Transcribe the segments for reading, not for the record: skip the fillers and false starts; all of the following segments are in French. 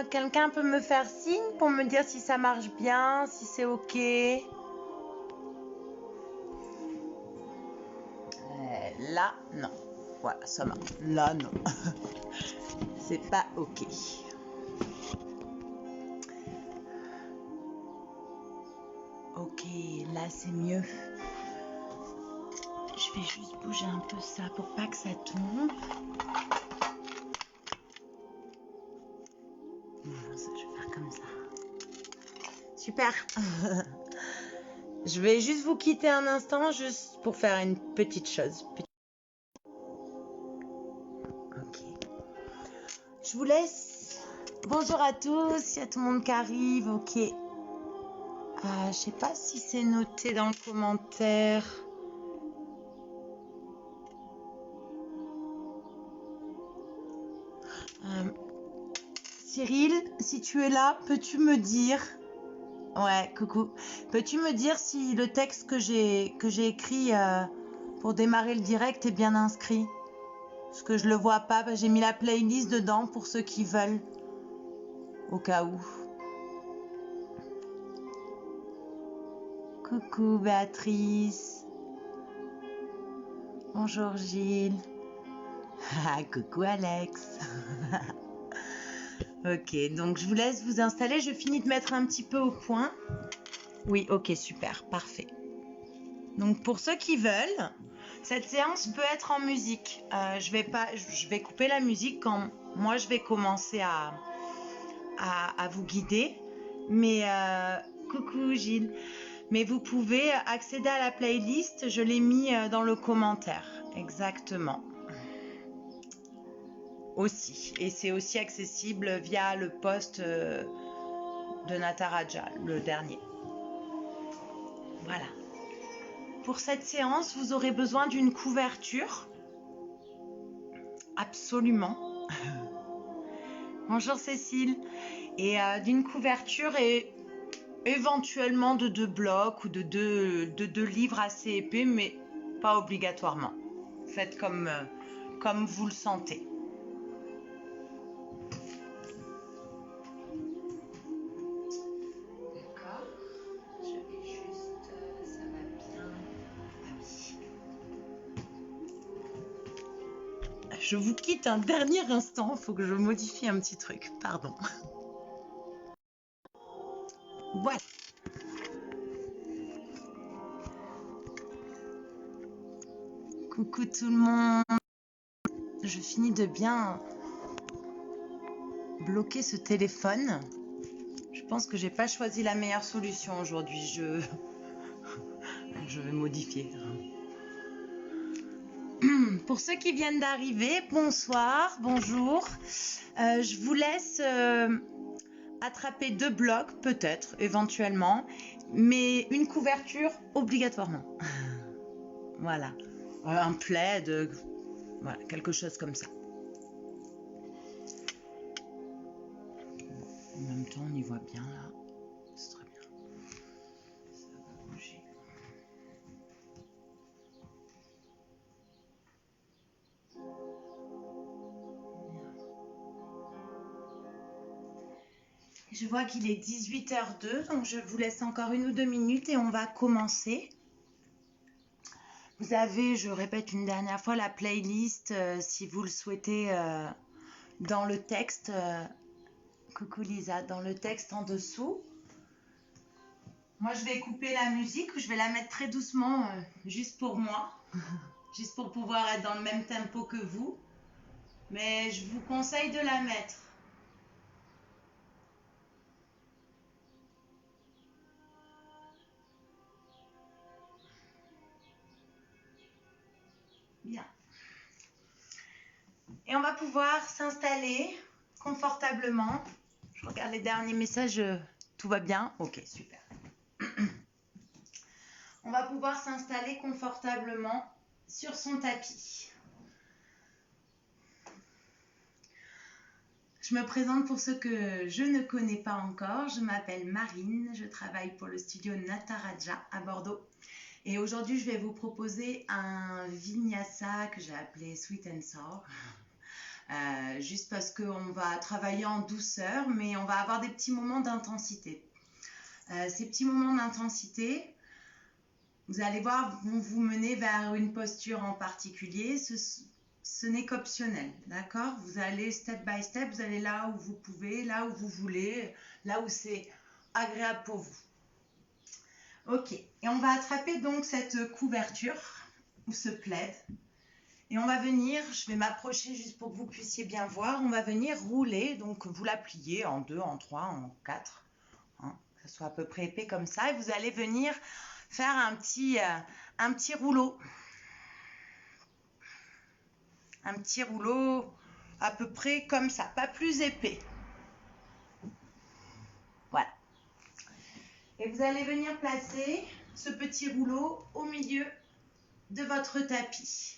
quelqu'un peut me faire signe pour me dire si ça marche bien, si c'est ok? Là, non. Voilà, ça marche. Là, non. C'est pas ok. Ok, là c'est mieux. Je vais juste bouger un peu ça pour pas que ça tombe. Ça, je vais faire comme ça. Super. Je vais juste vous quitter un instant juste pour faire une petite chose. Ok. Je vous laisse. Bonjour à tous. Il y a tout le monde qui arrive. Ok. Je sais pas si c'est noté dans le commentaire. Cyril, si tu es là, peux-tu me dire... Ouais, coucou. Peux-tu me dire si le texte que j'ai écrit pour démarrer le direct est bien inscrit? Parce que je le vois pas. J'ai mis la playlist dedans pour ceux qui veulent. Au cas où. Coucou Béatrice. Bonjour Gilles. Coucou Alex. Ok, donc je vous laisse vous installer. Je finis de mettre un petit peu au point. Oui, ok, super, parfait. Donc pour ceux qui veulent, cette séance peut être en musique. Je vais couper la musique quand moi je vais commencer à vous guider. Mais coucou Gilles. Mais vous pouvez accéder à la playlist. Je l'ai mis dans le commentaire. Exactement. Aussi. Et c'est aussi accessible via le post de Nataraja, le dernier. Voilà. Pour cette séance, vous aurez besoin d'une couverture. Absolument. Bonjour Cécile. Et d'une couverture et éventuellement de 2 blocs ou de deux livres assez épais, mais pas obligatoirement. Faites comme vous le sentez. D'accord. Je vais juste... ça va bien. Ah oui. Je vous quitte un dernier instant. Il faut que je modifie un petit truc. Pardon. Voilà. Coucou tout le monde. Je finis de bien bloquer ce téléphone. Je pense que j'ai pas choisi la meilleure solution aujourd'hui. Je vais modifier. Pour ceux qui viennent d'arriver, bonsoir, bonjour. Je vous laisse attraper 2 blocs, peut-être, éventuellement, mais une couverture obligatoirement. Voilà. Un plaid, voilà, quelque chose comme ça. En même temps, on y voit bien là. C'est très bien. Ça va bouger. Je vois qu'il est 18h02, donc je vous laisse encore 1 ou 2 minutes et on va commencer. Vous avez, je répète une dernière fois, la playlist si vous le souhaitez dans le texte. Coucou Lisa, dans le texte en dessous. Moi, je vais couper la musique, je vais la mettre très doucement, juste pour moi, juste pour pouvoir être dans le même tempo que vous. Mais je vous conseille de la mettre. Bien. Et on va pouvoir s'installer confortablement. Je regarde les derniers messages, tout va bien. Ok, super. On va pouvoir s'installer confortablement sur son tapis. Je me présente pour ceux que je ne connais pas encore. Je m'appelle Marine, je travaille pour le studio Nataraja à Bordeaux. Et aujourd'hui, je vais vous proposer un vinyasa que j'ai appelé Sweet and Sour. juste parce qu'on va travailler en douceur, mais on va avoir des petits moments d'intensité. Ces petits moments d'intensité, vous allez voir, vont vous mener vers une posture en particulier. Ce n'est qu'optionnel, d'accord? Vous allez step by step, vous allez là où vous pouvez, là où vous voulez, là où c'est agréable pour vous. Ok, et on va attraper donc cette couverture ou ce plaid. Et on va venir, je vais m'approcher juste pour que vous puissiez bien voir, on va venir rouler, donc vous la pliez en 2, en 3, en 4, hein, que ce soit à peu près épais comme ça, et vous allez venir faire un petit rouleau. Un petit rouleau à peu près comme ça, pas plus épais. Voilà. Et vous allez venir placer ce petit rouleau au milieu de votre tapis.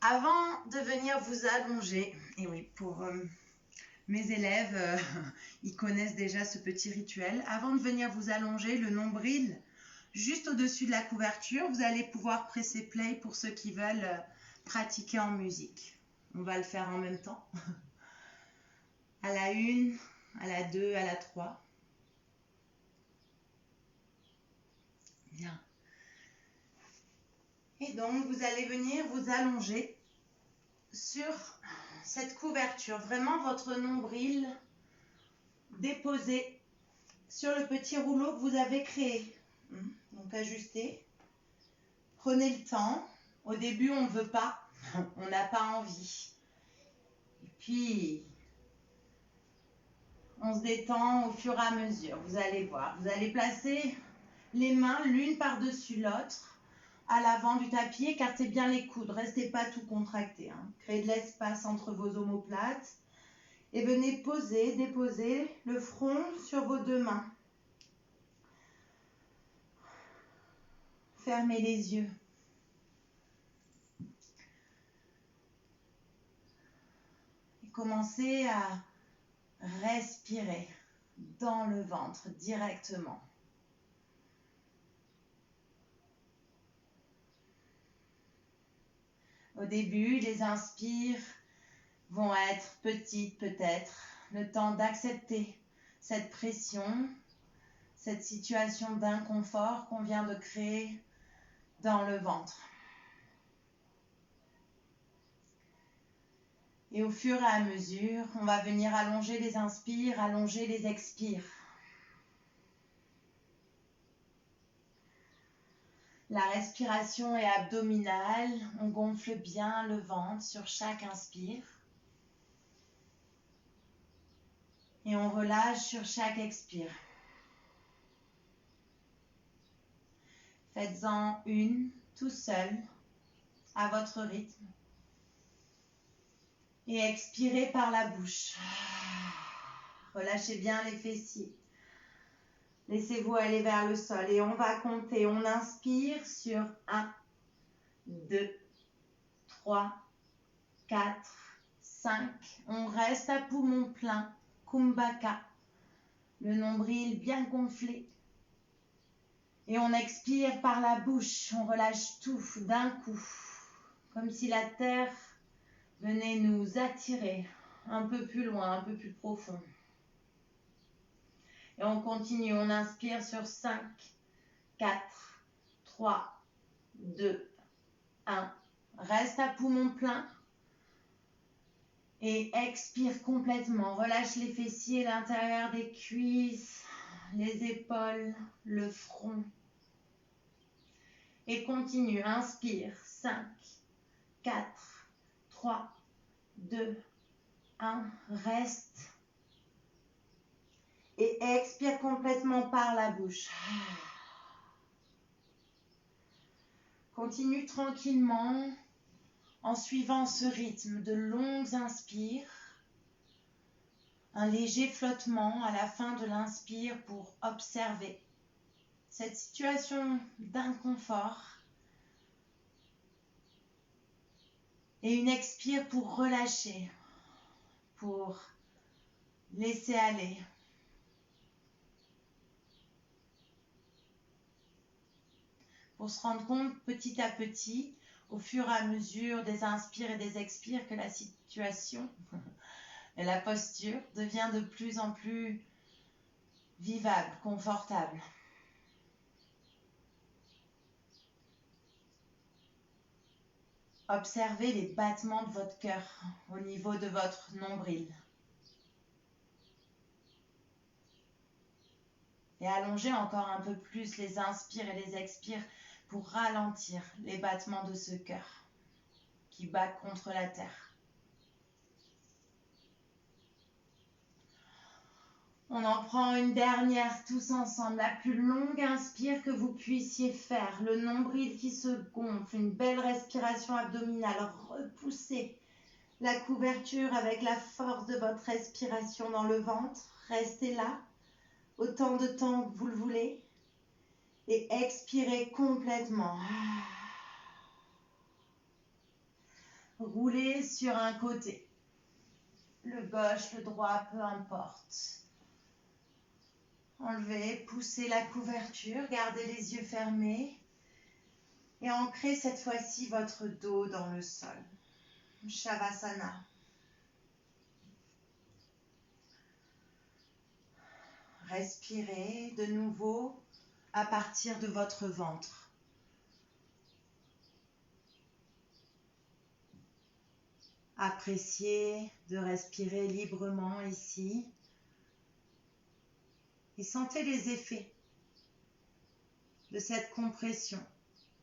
Avant de venir vous allonger, et oui, pour mes élèves, ils connaissent déjà ce petit rituel. Avant de venir vous allonger, le nombril juste au-dessus de la couverture, vous allez pouvoir presser play pour ceux qui veulent pratiquer en musique. On va le faire en même temps. À la 1, à la 2, à la 3. Bien. Et donc, vous allez venir vous allonger sur cette couverture. Vraiment, votre nombril déposé sur le petit rouleau que vous avez créé. Donc, ajustez. Prenez le temps. Au début, on ne veut pas. On n'a pas envie. Et puis, on se détend au fur et à mesure. Vous allez voir. Vous allez placer les mains l'une par-dessus l'autre à l'avant du tapis. Écartez bien les coudes. Restez pas tout contracté. Créez de l'espace entre vos omoplates. Et venez poser, déposer le front sur vos deux mains. Fermez les yeux. Et commencez à respirer dans le ventre directement. Au début, les inspires vont être petites peut-être, le temps d'accepter cette pression, cette situation d'inconfort qu'on vient de créer dans le ventre. Et au fur et à mesure, on va venir allonger les inspires, allonger les expires. La respiration est abdominale, on gonfle bien le ventre sur chaque inspire. Et on relâche sur chaque expire. Faites-en une tout seul, à votre rythme. Et expirez par la bouche. Relâchez bien les fessiers. Laissez-vous aller vers le sol et on va compter. On inspire sur 1, 2, 3, 4, 5. On reste à poumon plein. Kumbhaka. Le nombril bien gonflé. Et on expire par la bouche. On relâche tout d'un coup. Comme si la terre venait nous attirer un peu plus loin, un peu plus profond. Et on continue, on inspire sur 5, 4, 3, 2, 1. Reste à poumon plein. Et expire complètement. Relâche les fessiers, l'intérieur des cuisses, les épaules, le front. Et continue, inspire. 5, 4, 3, 2, 1. Reste. Et expire complètement par la bouche. Continue tranquillement en suivant ce rythme de longues inspires. Un léger flottement à la fin de l'inspire pour observer cette situation d'inconfort. Et une expire pour relâcher, pour laisser aller. Pour se rendre compte petit à petit, au fur et à mesure des inspires et des expires que la situation et la posture devient de plus en plus vivable, confortable. Observez les battements de votre cœur au niveau de votre nombril. Et allongez encore un peu plus les inspires et les expires pour ralentir les battements de ce cœur qui bat contre la terre. On en prend une dernière tous ensemble, la plus longue inspire que vous puissiez faire. Le nombril qui se gonfle, une belle respiration abdominale. Repoussez la couverture avec la force de votre respiration dans le ventre. Restez là autant de temps que vous le voulez. Et expirez complètement. Roulez sur un côté. Le gauche, le droit, peu importe. Enlevez, poussez la couverture, gardez les yeux fermés et ancrez cette fois-ci votre dos dans le sol. Shavasana. Respirez de nouveau à partir de votre ventre. Appréciez de respirer librement ici. Et sentez les effets de cette compression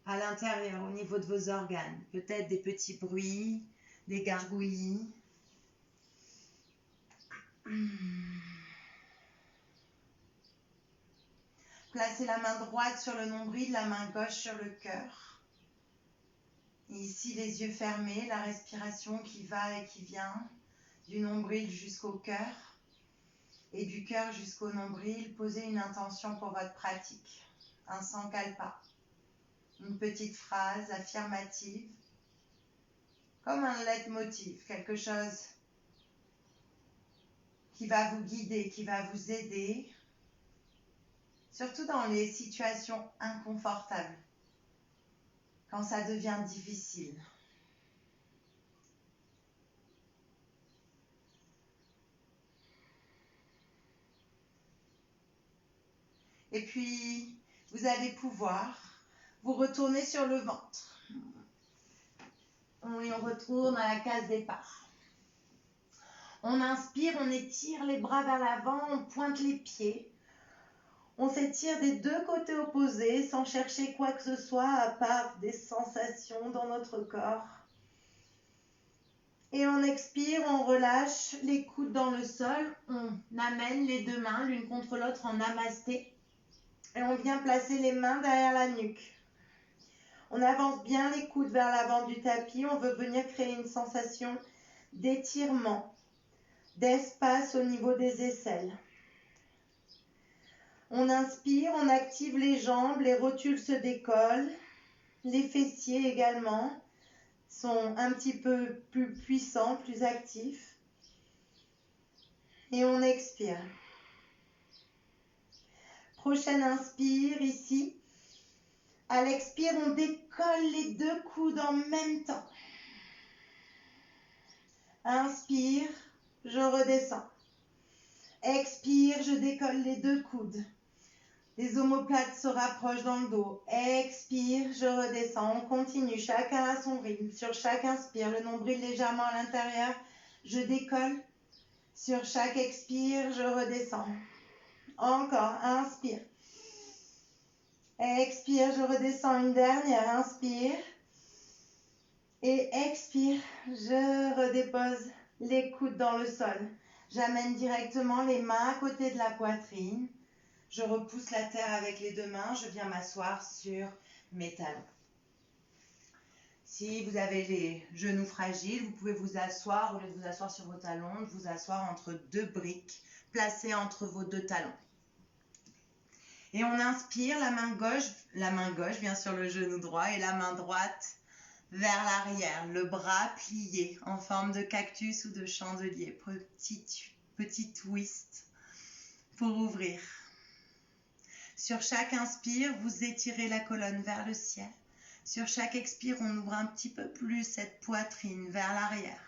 à l'intérieur, au niveau de vos organes. Peut-être des petits bruits, des gargouillis. Placez la main droite sur le nombril, la main gauche sur le cœur. Et ici, les yeux fermés, la respiration qui va et qui vient du nombril jusqu'au cœur. Et du cœur jusqu'au nombril, posez une intention pour votre pratique. Un sankalpa, une petite phrase affirmative, comme un leitmotiv, quelque chose qui va vous guider, qui va vous aider, surtout dans les situations inconfortables, quand ça devient difficile. Et puis, vous allez pouvoir vous retourner sur le ventre. Et on retourne à la case départ. On inspire, on étire les bras vers l'avant, on pointe les pieds. On s'étire des deux côtés opposés sans chercher quoi que ce soit à part des sensations dans notre corps. Et on expire, on relâche les coudes dans le sol. On amène les deux mains l'une contre l'autre en namasté. Et on vient placer les mains derrière la nuque. On avance bien les coudes vers l'avant du tapis. On veut venir créer une sensation d'étirement, d'espace au niveau des aisselles. On inspire, on active les jambes, les rotules se décollent, les fessiers également sont un petit peu plus puissants, plus actifs. Et on expire. Prochaine inspire ici. À l'expire, on décolle les deux coudes en même temps. Inspire, je redescends. Expire, je décolle les deux coudes. Les omoplates se rapprochent dans le dos. Expire, je redescends. On continue, chacun à son rythme. Sur chaque inspire, le nombril légèrement à l'intérieur. Je décolle. Sur chaque expire, je redescends. Encore, inspire. Expire, je redescends une dernière. Inspire. Et expire, je redépose les coudes dans le sol. J'amène directement les mains à côté de la poitrine. Je repousse la terre avec les deux mains. Je viens m'asseoir sur mes talons. Si vous avez les genoux fragiles, vous pouvez vous asseoir, au lieu de vous asseoir sur vos talons, de vous asseoir entre deux briques placées entre vos deux talons. Et on inspire, la main gauche vient sur le genou droit et la main droite vers l'arrière, le bras plié en forme de cactus ou de chandelier. Petit twist pour ouvrir. Sur chaque inspire, vous étirez la colonne vers le ciel. Sur chaque expire, on ouvre un petit peu plus cette poitrine vers l'arrière.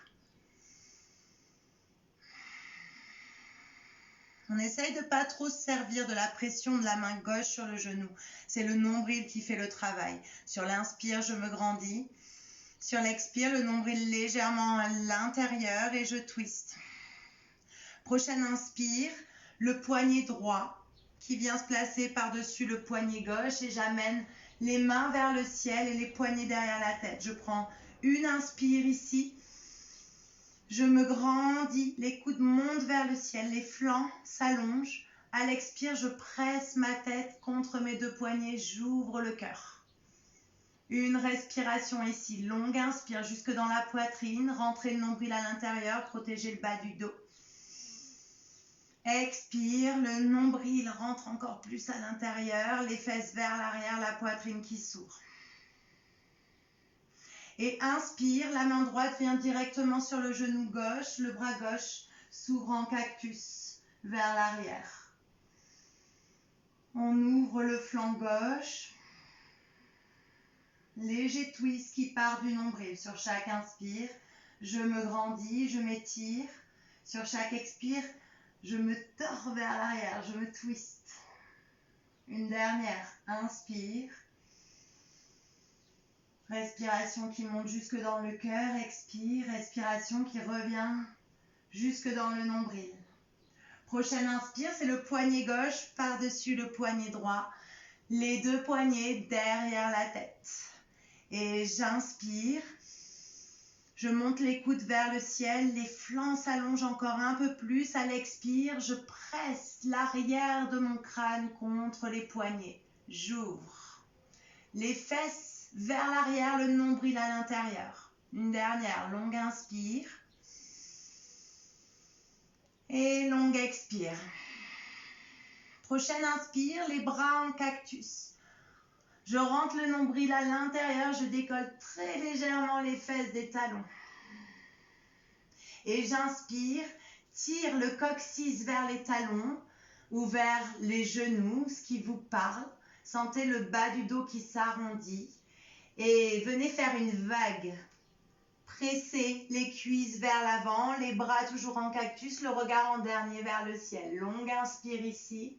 On essaye de ne pas trop se servir de la pression de la main gauche sur le genou. C'est le nombril qui fait le travail. Sur l'inspire, je me grandis. Sur l'expire, le nombril légèrement à l'intérieur et je twiste. Prochaine inspire, le poignet droit qui vient se placer par-dessus le poignet gauche et j'amène les mains vers le ciel et les poignets derrière la tête. Je prends une inspire ici. Je me grandis, les coudes montent vers le ciel, les flancs s'allongent. À l'expire, je presse ma tête contre mes deux poignets, j'ouvre le cœur. Une respiration ici, longue inspire jusque dans la poitrine, rentrez le nombril à l'intérieur, protégez le bas du dos. Expire, le nombril rentre encore plus à l'intérieur, les fesses vers l'arrière, la poitrine qui s'ouvre. Et inspire, la main droite vient directement sur le genou gauche, le bras gauche s'ouvre en cactus vers l'arrière. On ouvre le flanc gauche. Léger twist qui part du nombril. Sur chaque inspire, je me grandis, je m'étire. Sur chaque expire, je me tords vers l'arrière, je me twiste. Une dernière, inspire. Respiration qui monte jusque dans le cœur, expire. Respiration qui revient jusque dans le nombril. Prochaine inspire, c'est le poignet gauche par-dessus le poignet droit. Les deux poignets derrière la tête. Et j'inspire, je monte les coudes vers le ciel, les flancs s'allongent encore un peu plus. À l'expire, je presse l'arrière de mon crâne contre les poignets. J'ouvre. Les fesses vers l'arrière, le nombril à l'intérieur. Une dernière, longue inspire. Et longue expire. Prochaine inspire, les bras en cactus. Je rentre le nombril à l'intérieur, je décolle très légèrement les fesses des talons. Et j'inspire, tire le coccyx vers les talons ou vers les genoux, ce qui vous parle. Sentez le bas du dos qui s'arrondit. Et venez faire une vague. Pressez les cuisses vers l'avant, les bras toujours en cactus, le regard en dernier vers le ciel. Longue inspire ici.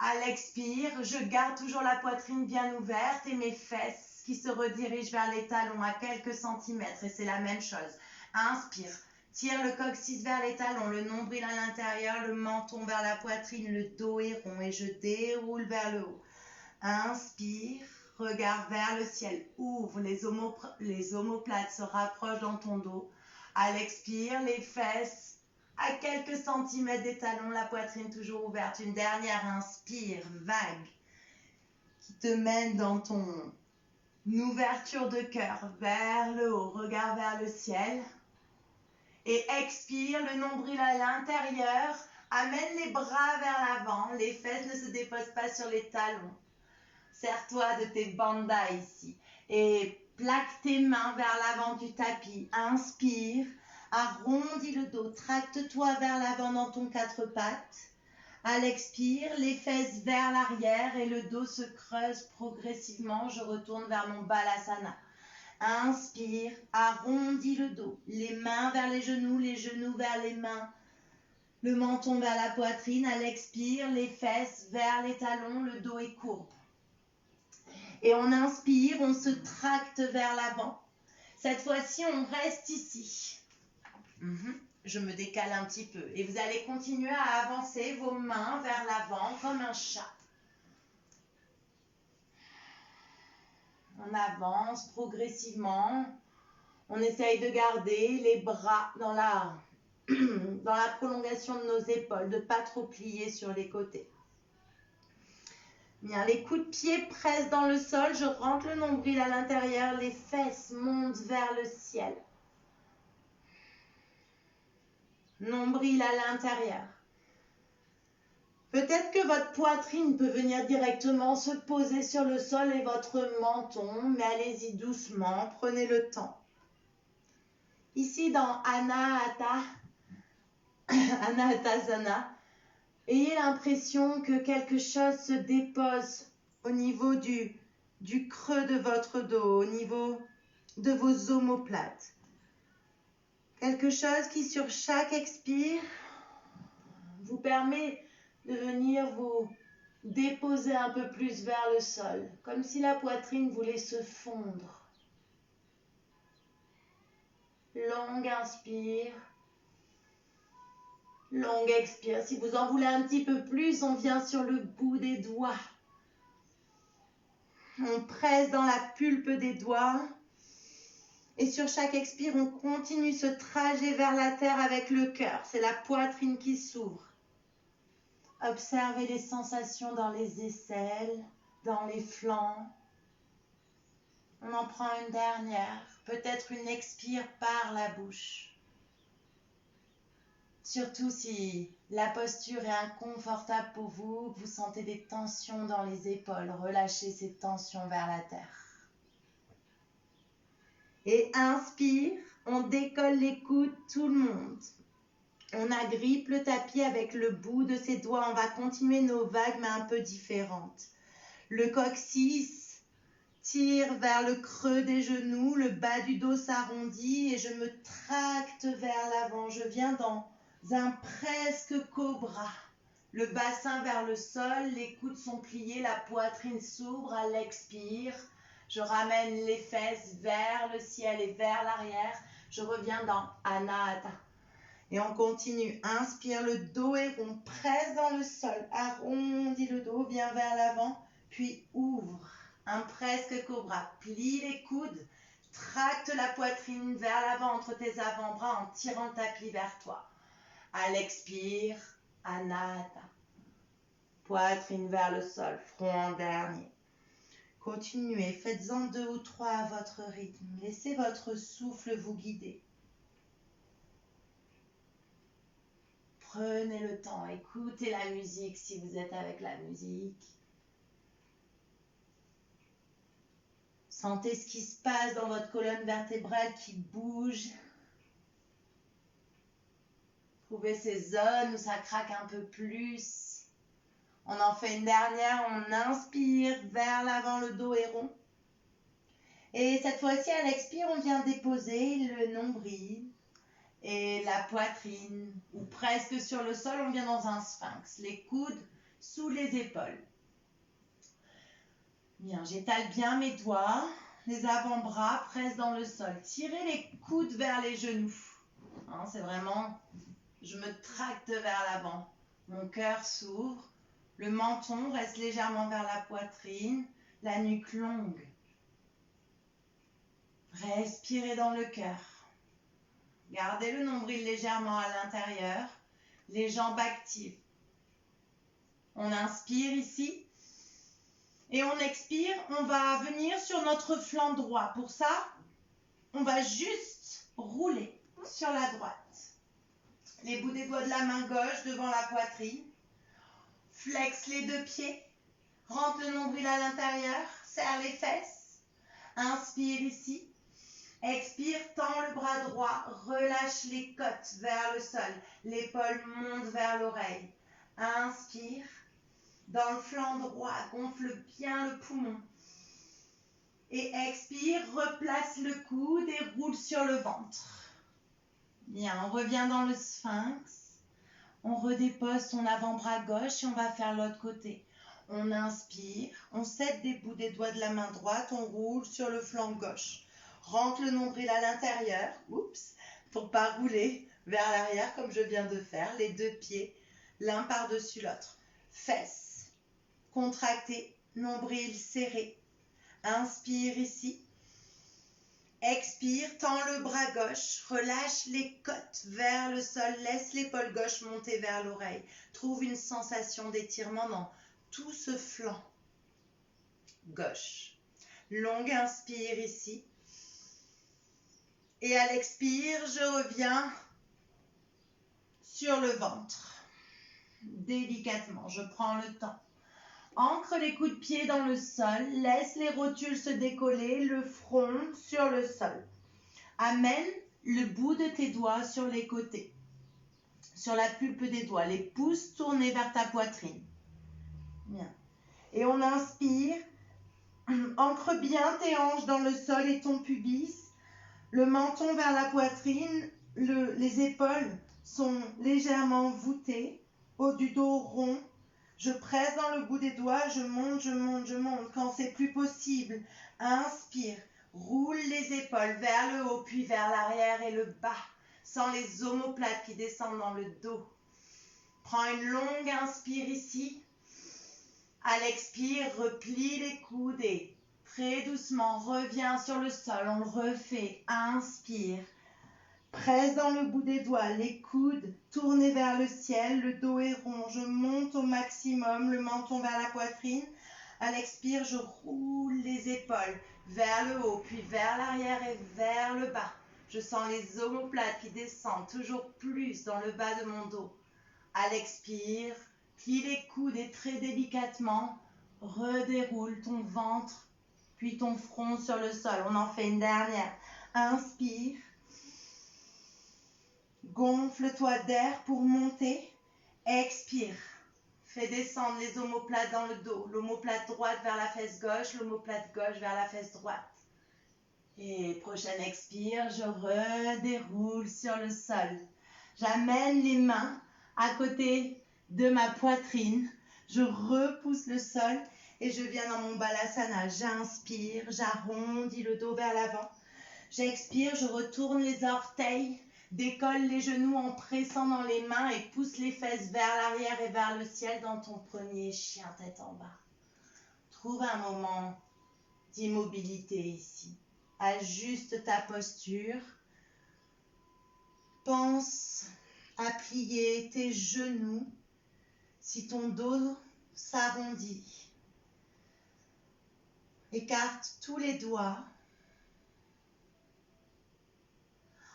À l'expire, je garde toujours la poitrine bien ouverte et mes fesses qui se redirigent vers les talons à quelques centimètres. Et c'est la même chose. Inspire, tire le coccyx vers les talons, le nombril à l'intérieur, le menton vers la poitrine, le dos est rond et je déroule vers le haut. Inspire, regard vers le ciel, ouvre, les omoplates se rapprochent dans ton dos. À l'expire, les fesses à quelques centimètres des talons, la poitrine toujours ouverte. Une dernière inspire, vague, qui te mène dans ton ouverture de cœur vers le haut, regard vers le ciel. Et expire, le nombril à l'intérieur, amène les bras vers l'avant, les fesses ne se déposent pas sur les talons. Serre-toi de tes bandas ici et plaque tes mains vers l'avant du tapis. Inspire. Arrondis le dos, tracte-toi vers l'avant dans ton quatre pattes. À l'expire, les fesses vers l'arrière et le dos se creuse progressivement. Je retourne vers mon Balasana. Inspire, arrondis le dos, les mains vers les genoux vers les mains, le menton vers la poitrine. À l'expire, les fesses vers les talons, le dos est courbe. Et on inspire, on se tracte vers l'avant. Cette fois-ci, on reste ici. Je me décale un petit peu. Et vous allez continuer à avancer vos mains vers l'avant comme un chat. On avance progressivement. On essaye de garder les bras dans la prolongation de nos épaules, de ne pas trop plier sur les côtés. Bien, les coups de pied pressent dans le sol. Je rentre le nombril à l'intérieur. Les fesses montent vers le ciel. Nombril à l'intérieur. Peut-être que votre poitrine peut venir directement se poser sur le sol et votre menton, mais allez-y doucement, prenez le temps. Ici dans Anahatasana, ayez l'impression que quelque chose se dépose au niveau du du creux de votre dos, au niveau de vos omoplates. Quelque chose qui, sur chaque expire, vous permet de venir vous déposer un peu plus vers le sol, comme si la poitrine voulait se fondre. Longue inspire, longue expire. Si vous en voulez un petit peu plus, on vient sur le bout des doigts. On presse dans la pulpe des doigts. Et sur chaque expire, on continue ce trajet vers la terre avec le cœur. C'est la poitrine qui s'ouvre. Observez les sensations dans les aisselles, dans les flancs. On en prend une dernière, peut-être une expire par la bouche. Surtout si la posture est inconfortable pour vous, que vous sentez des tensions dans les épaules, relâchez ces tensions vers la terre. Et inspire, on décolle les coudes, tout le monde. On agrippe le tapis avec le bout de ses doigts. On va continuer nos vagues, mais un peu différentes. Le coccyx tire vers le creux des genoux, le bas du dos s'arrondit et je me tracte vers l'avant. Je viens dans un presque cobra. Le bassin vers le sol, les coudes sont pliés, la poitrine s'ouvre à l'expire. Je ramène les fesses vers le ciel et vers l'arrière. Je reviens dans Anahata. Et on continue. Inspire, le dos est rond, presse dans le sol, arrondis le dos, viens vers l'avant, puis ouvre. Un presque cobra. Plie les coudes, tracte la poitrine vers l'avant entre tes avant-bras en tirant le tapis vers toi. À l'expire, Anahata. Poitrine vers le sol, front en dernier. Continuez, faites-en 2 ou 3 à votre rythme. Laissez votre souffle vous guider. Prenez le temps, écoutez la musique si vous êtes avec la musique. Sentez ce qui se passe dans votre colonne vertébrale qui bouge. Trouvez ces zones où ça craque un peu plus. On en fait une dernière, on inspire vers l'avant, le dos est rond. Et cette fois-ci, à l'expire, on vient déposer le nombril et la poitrine, ou presque sur le sol, on vient dans un sphinx. Les coudes sous les épaules. Bien, j'étale bien mes doigts, les avant-bras pressent dans le sol. Tirez les coudes vers les genoux. Hein, c'est vraiment, je me tracte vers l'avant. Mon cœur s'ouvre, le menton reste légèrement vers la poitrine, la nuque longue. Respirez dans le cœur. Gardez le nombril légèrement à l'intérieur, les jambes actives. On inspire ici. Et on expire, on va venir sur notre flanc droit. Pour ça, on va juste rouler sur la droite. Les bouts des doigts de la main gauche devant la poitrine. Flex les 2 pieds. Rentre le nombril à l'intérieur. Serre les fesses. Inspire ici. Expire, tends le bras droit. Relâche les côtes vers le sol. L'épaule monte vers l'oreille. Inspire. Dans le flanc droit, gonfle bien le poumon. Et expire, replace le coude et roule sur le ventre. Bien, on revient dans le sphinx. On redépose son avant-bras gauche et on va faire l'autre côté. On inspire, on cède des bouts des doigts de la main droite, on roule sur le flanc gauche. Rentre le nombril à l'intérieur, pour pas rouler vers l'arrière comme je viens de faire, les 2 pieds, l'un par-dessus l'autre. Fesses. Contractez, nombril serré. Inspire ici. Expire, tends le bras gauche, relâche les côtes vers le sol, laisse l'épaule gauche monter vers l'oreille. Trouve une sensation d'étirement dans tout ce flanc gauche. Longue inspire ici. Et à l'expire, je reviens sur le ventre. Délicatement, je prends le temps. Ancre les coups de pied dans le sol, laisse les rotules se décoller, le front sur le sol. Amène le bout de tes doigts sur les côtés, sur la pulpe des doigts, les pouces tournés vers ta poitrine. Bien. Et on inspire, Ancre bien tes hanches dans le sol et ton pubis, le menton vers la poitrine, les épaules sont légèrement voûtées, haut du dos rond. Je presse dans le bout des doigts, je monte, je monte, je monte. Quand c'est plus possible, inspire, roule les épaules vers le haut, puis vers l'arrière et le bas, sans les omoplates qui descendent dans le dos. Prends une longue inspire ici. À l'expire, replie les coudes et très doucement, reviens sur le sol. On le refait. Inspire. Presse dans le bout des doigts, les coudes tournés vers le ciel, le dos est rond. Je monte au maximum, le menton vers la poitrine. À l'expire, je roule les épaules vers le haut, puis vers l'arrière et vers le bas. Je sens les omoplates qui descendent toujours plus dans le bas de mon dos. À l'expire, plie les coudes et très délicatement, redéroule ton ventre, puis ton front sur le sol. On en fait une dernière. Inspire. Gonfle-toi d'air pour monter. Expire. Fais descendre les omoplates dans le dos. L'omoplate droite vers la fesse gauche, l'omoplate gauche vers la fesse droite. Et prochaine expire, je redéroule sur le sol. J'amène les mains à côté de ma poitrine. Je repousse le sol et je viens dans mon balasana. J'inspire, j'arrondis le dos vers l'avant. J'expire, je retourne les orteils, décolle les genoux en pressant dans les mains et pousse les fesses vers l'arrière et vers le ciel dans ton premier chien tête en bas. Trouve un moment d'immobilité ici. Ajuste ta posture. Pense à plier tes genoux si ton dos s'arrondit. Écarte tous les doigts.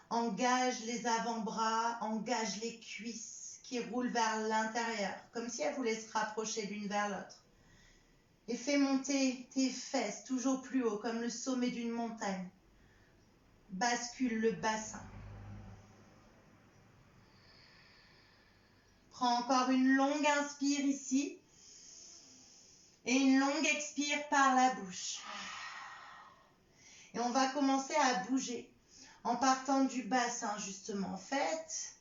Engage les avant-bras, engage les cuisses qui roulent vers l'intérieur, comme si elles voulaient se rapprocher l'une vers l'autre. Et fais monter tes fesses toujours plus haut, comme le sommet d'une montagne. Bascule le bassin. Prends encore une longue inspire ici et une longue expire par la bouche. Et on va commencer à bouger en partant du bassin justement. Faites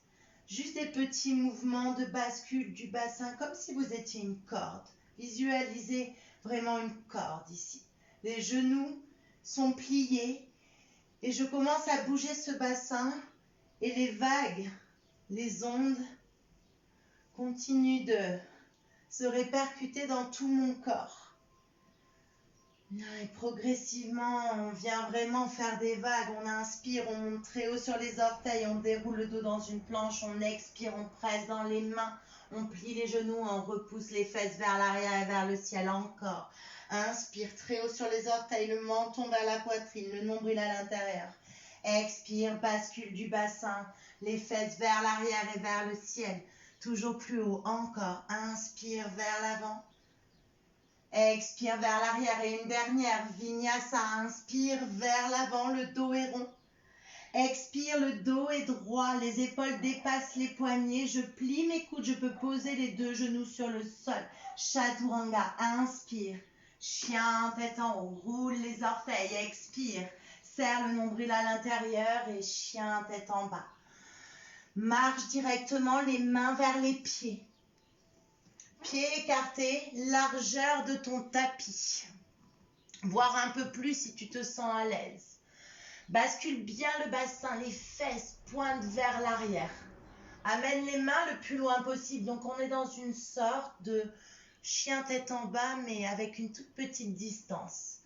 juste des petits mouvements de bascule du bassin comme si vous étiez une corde. Visualisez vraiment une corde ici. Les genoux sont pliés et je commence à bouger ce bassin et les vagues, les ondes continuent de se répercuter dans tout mon corps. Et progressivement, on vient vraiment faire des vagues. On inspire, on monte très haut sur les orteils, on déroule le dos dans une planche, on expire, on presse dans les mains, on plie les genoux, on repousse les fesses vers l'arrière et vers le ciel encore. Inspire très haut sur les orteils, le menton vers la poitrine, le nombril à l'intérieur. Expire, bascule du bassin, les fesses vers l'arrière et vers le ciel. Toujours plus haut, encore. Inspire vers l'avant. Expire vers l'arrière et une dernière. Vinyasa, inspire vers l'avant, le dos est rond. Expire, le dos est droit, les épaules dépassent les poignets. Je plie mes coudes, je peux poser les deux genoux sur le sol. Chaturanga, inspire. Chien, tête en haut, roule les orteils, expire. Serre le nombril à l'intérieur et chien, tête en bas. Marche directement les mains vers les pieds. Pieds écartés, largeur de ton tapis. Voire un peu plus si tu te sens à l'aise. Bascule bien le bassin, les fesses pointent vers l'arrière. Amène les mains le plus loin possible. Donc on est dans une sorte de chien tête en bas mais avec une toute petite distance.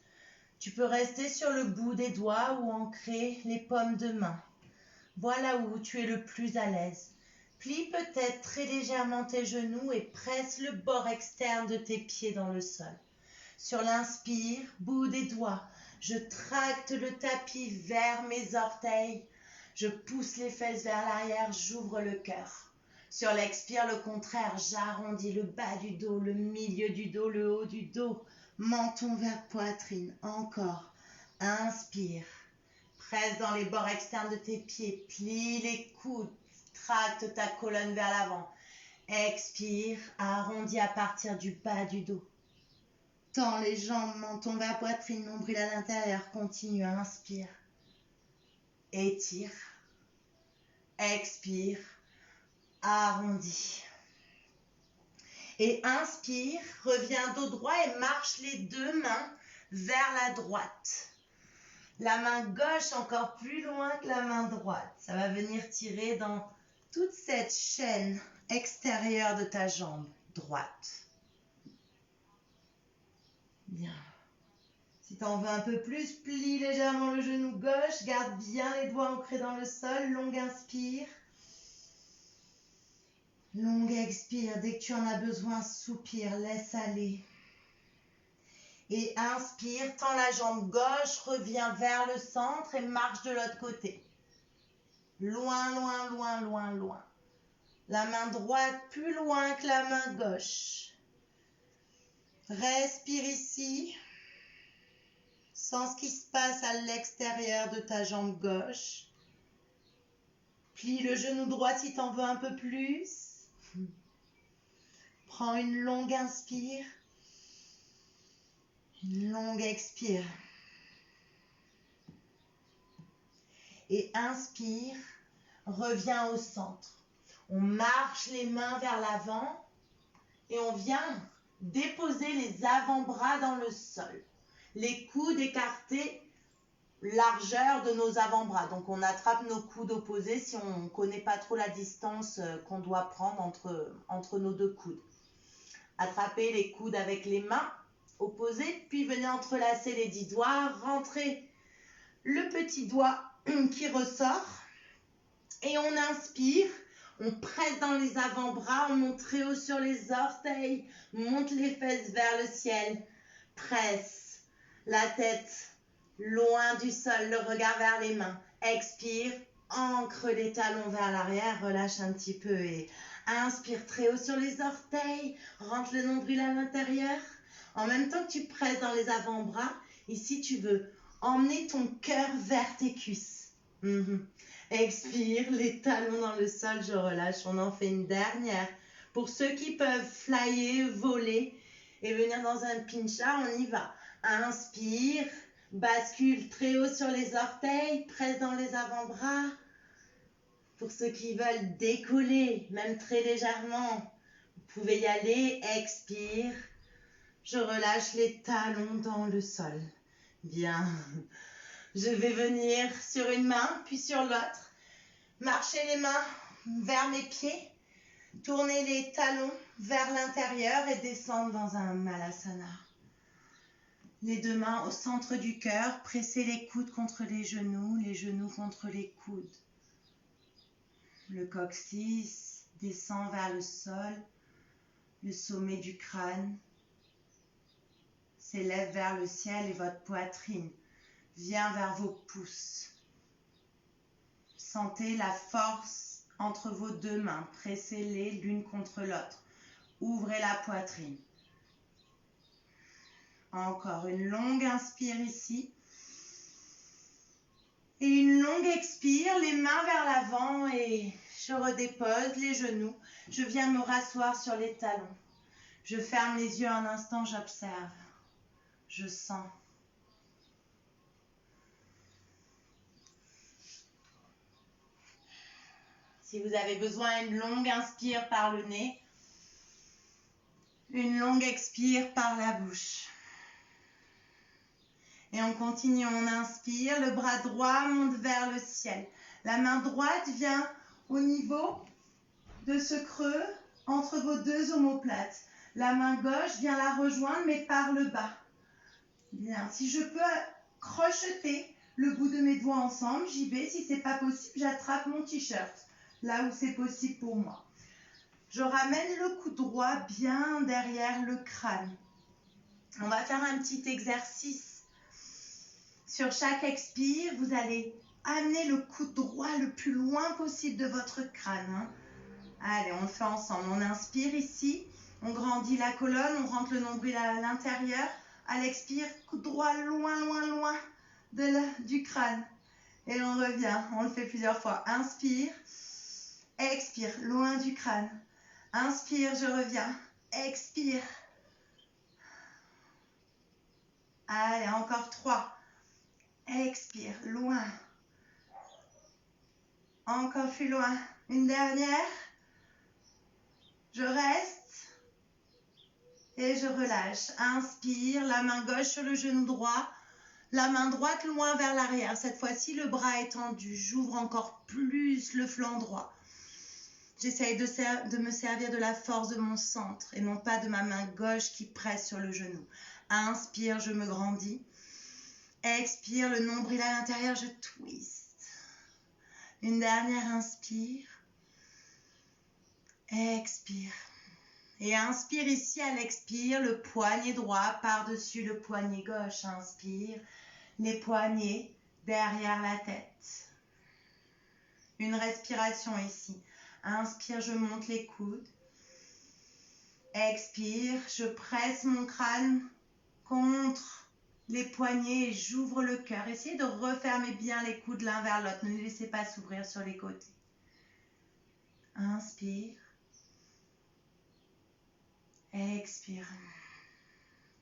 Tu peux rester sur le bout des doigts ou ancrer les paumes de main. Voilà où tu es le plus à l'aise. Plie peut-être très légèrement tes genoux et presse le bord externe de tes pieds dans le sol. Sur l'inspire, bout des doigts, je tracte le tapis vers mes orteils. Je pousse les fesses vers l'arrière, j'ouvre le cœur. Sur l'expire, le contraire, j'arrondis le bas du dos, le milieu du dos, le haut du dos. Menton vers poitrine, encore. Inspire. Presse dans les bords externes de tes pieds, plie les coudes, tracte ta colonne vers l'avant. Expire, arrondis à partir du bas du dos. Tends les jambes, menton vers poitrine, nombril à l'intérieur. Continue, inspire. Étire. Expire. Arrondis. Et inspire, reviens dos droit et marche les deux mains vers la droite. La main gauche encore plus loin que la main droite. Ça va venir tirer dans toute cette chaîne extérieure de ta jambe droite. Bien. Si tu en veux un peu plus, plie légèrement le genou gauche, garde bien les doigts ancrés dans le sol, longue inspire. Longue expire, dès que tu en as besoin, soupire, laisse aller. Et inspire, tends la jambe gauche, reviens vers le centre et marche de l'autre côté. Loin, loin, loin, loin, loin. La main droite plus loin que la main gauche. Respire ici. Sens ce qui se passe à l'extérieur de ta jambe gauche. Plie le genou droit si tu en veux un peu plus. Prends une longue inspire. Une longue expire. Et inspire, reviens au centre. On marche les mains vers l'avant et on vient déposer les avant-bras dans le sol. Les coudes écartés, largeur de nos avant-bras. Donc on attrape nos coudes opposés si on ne connaît pas trop la distance qu'on doit prendre entre nos deux coudes. Attrapez les coudes avec les mains opposées, puis venez entrelacer les 10 doigts, rentrez le petit doigt qui ressort et on inspire, on presse dans les avant-bras, on monte très haut sur les orteils, monte les fesses vers le ciel, presse la tête loin du sol, le regard vers les mains, expire, ancre les talons vers l'arrière, relâche un petit peu et inspire très haut sur les orteils, rentre le nombril à l'intérieur. En même temps que tu presses dans les avant-bras, ici tu veux emmener ton cœur vers tes cuisses. Expire, les talons dans le sol, je relâche. On en fait une dernière. Pour ceux qui peuvent flyer, voler et venir dans un pincha, on y va. Inspire, bascule très haut sur les orteils, presse dans les avant-bras. Pour ceux qui veulent décoller, même très légèrement, vous pouvez y aller. Expire, je relâche les talons dans le sol. Bien. Je vais venir sur une main, puis sur l'autre. Marcher les mains vers mes pieds. Tourner les talons vers l'intérieur et descendre dans un Malasana. Les deux mains au centre du cœur. Pressez les coudes contre les genoux contre les coudes. Le coccyx descend vers le sol. Le sommet du crâne s'élève vers le ciel et votre poitrine vient vers vos pouces. Sentez la force entre vos deux mains. Pressez-les l'une contre l'autre. Ouvrez la poitrine. Encore une longue inspire ici. Et une longue expire, les mains vers l'avant et je redépose les genoux. Je viens me rasseoir sur les talons. Je ferme les yeux un instant, j'observe. Je sens. Si vous avez besoin, une longue inspire par le nez. Une longue expire par la bouche. Et on continue, on inspire, le bras droit monte vers le ciel. La main droite vient au niveau de ce creux entre vos deux omoplates. La main gauche vient la rejoindre mais par le bas. Bien, si je peux crocheter le bout de mes doigts ensemble, j'y vais. Si c'est pas possible, j'attrape mon t-shirt, là où c'est possible pour moi. Je ramène le cou droit bien derrière le crâne. On va faire un petit exercice. Sur chaque expire, vous allez amener le coude droit le plus loin possible de votre crâne. Allez, on le fait ensemble. On inspire ici, on grandit la colonne, on rentre le nombril à l'intérieur. À l'expire, coude droit loin, loin, loin du crâne. Et on revient, on le fait plusieurs fois. Inspire, expire, loin du crâne. Inspire, je reviens. Expire. Allez, encore 3. Expire, loin. Encore plus loin. Une dernière. Je reste. Et je relâche. Inspire, la main gauche sur le genou droit. La main droite loin vers l'arrière. Cette fois-ci, le bras est tendu. J'ouvre encore plus le flanc droit. J'essaye de me servir de la force de mon centre et non pas de ma main gauche qui presse sur le genou. Inspire, je me grandis. Expire, le nombril à l'intérieur, je twist. Une dernière inspire. Expire. Et inspire ici à l'expire, le poignet droit par-dessus le poignet gauche. Inspire, les poignets derrière la tête. Une respiration ici. Inspire, je monte les coudes. Expire, je presse mon crâne contre les poignets et j'ouvre le cœur. Essayez de refermer bien les coudes l'un vers l'autre. Ne les laissez pas s'ouvrir sur les côtés. Inspire. Expire.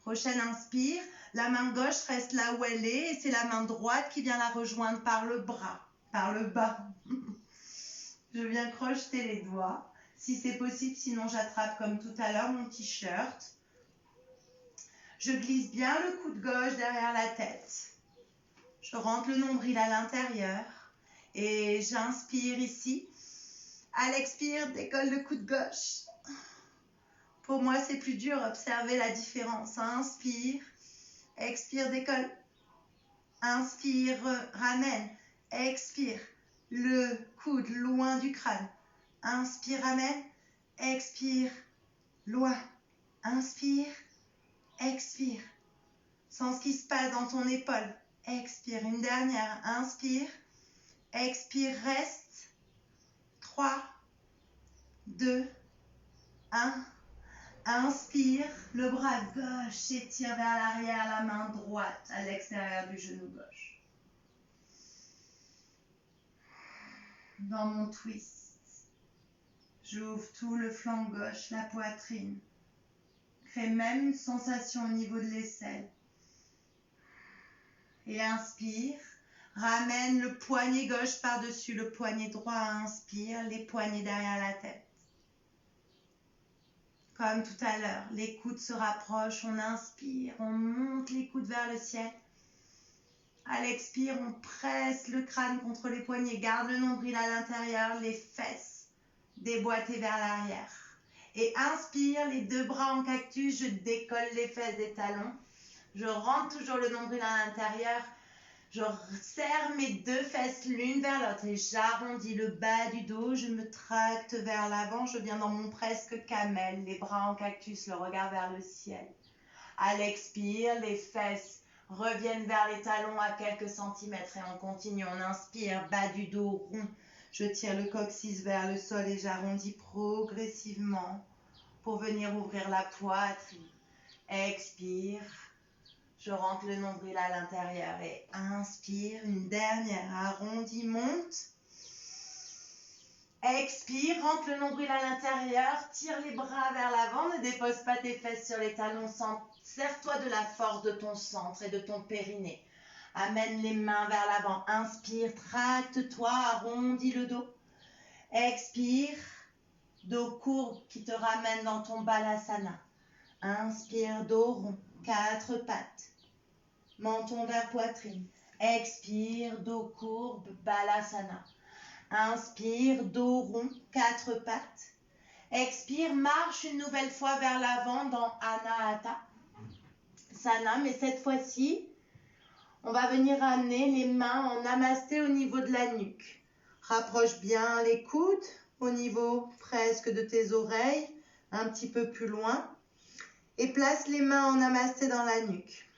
Prochaine inspire. La main gauche reste là où elle est et c'est la main droite qui vient la rejoindre par le bras, par le bas. Je viens crocheter les doigts. Si c'est possible, sinon j'attrape comme tout à l'heure mon t-shirt. Je glisse bien le coude gauche derrière la tête. Je rentre le nombril à l'intérieur et j'inspire ici. À l'expire, décolle le coude gauche. Pour moi, c'est plus dur, observez la différence. Inspire, expire, décolle. Inspire, ramène. Expire, le coude loin du crâne. Inspire, ramène. Expire, loin. Inspire, expire. Sens ce qui se passe dans ton épaule. Expire, une dernière. Inspire, expire, reste. 3, 2, 1. Inspire, le bras gauche s'étire vers l'arrière, la main droite à l'extérieur du genou gauche. Dans mon twist, j'ouvre tout le flanc gauche, la poitrine. Crée même une sensation au niveau de l'aisselle. Et inspire, ramène le poignet gauche par-dessus le poignet droit. Inspire, les poignets derrière la tête. Comme tout à l'heure, les coudes se rapprochent, on inspire, on monte les coudes vers le ciel. À l'expire, on presse le crâne contre les poignets, garde le nombril à l'intérieur, les fesses déboîtées vers l'arrière. Et inspire, les deux bras en cactus, je décolle les fesses des talons. Je rentre toujours le nombril à l'intérieur. Je serre mes deux fesses l'une vers l'autre et j'arrondis le bas du dos, je me tracte vers l'avant, je viens dans mon presque camel, les bras en cactus, le regard vers le ciel. À l'expire, les fesses reviennent vers les talons à quelques centimètres et on continue, on inspire, bas du dos rond. Je tire le coccyx vers le sol et j'arrondis progressivement pour venir ouvrir la poitrine. Expire. Je rentre le nombril à l'intérieur et inspire, une dernière, arrondis, monte. Expire, rentre le nombril à l'intérieur, tire les bras vers l'avant, ne dépose pas tes fesses sur les talons, sers-toi de la force de ton centre et de ton périnée. Amène les mains vers l'avant, inspire, tracte-toi, arrondis le dos. Expire, dos courbe qui te ramène dans ton balasana. Inspire, dos rond, 4 pattes. Menton vers poitrine. Expire, dos courbe, balasana. Inspire, dos rond, 4 pattes. Expire, marche une nouvelle fois vers l'avant dans Anahata Sana. Mais cette fois-ci, on va venir amener les mains en namasté au niveau de la nuque. Rapproche bien les coudes au niveau presque de tes oreilles, un petit peu plus loin. Et place les mains en namasté dans la nuque.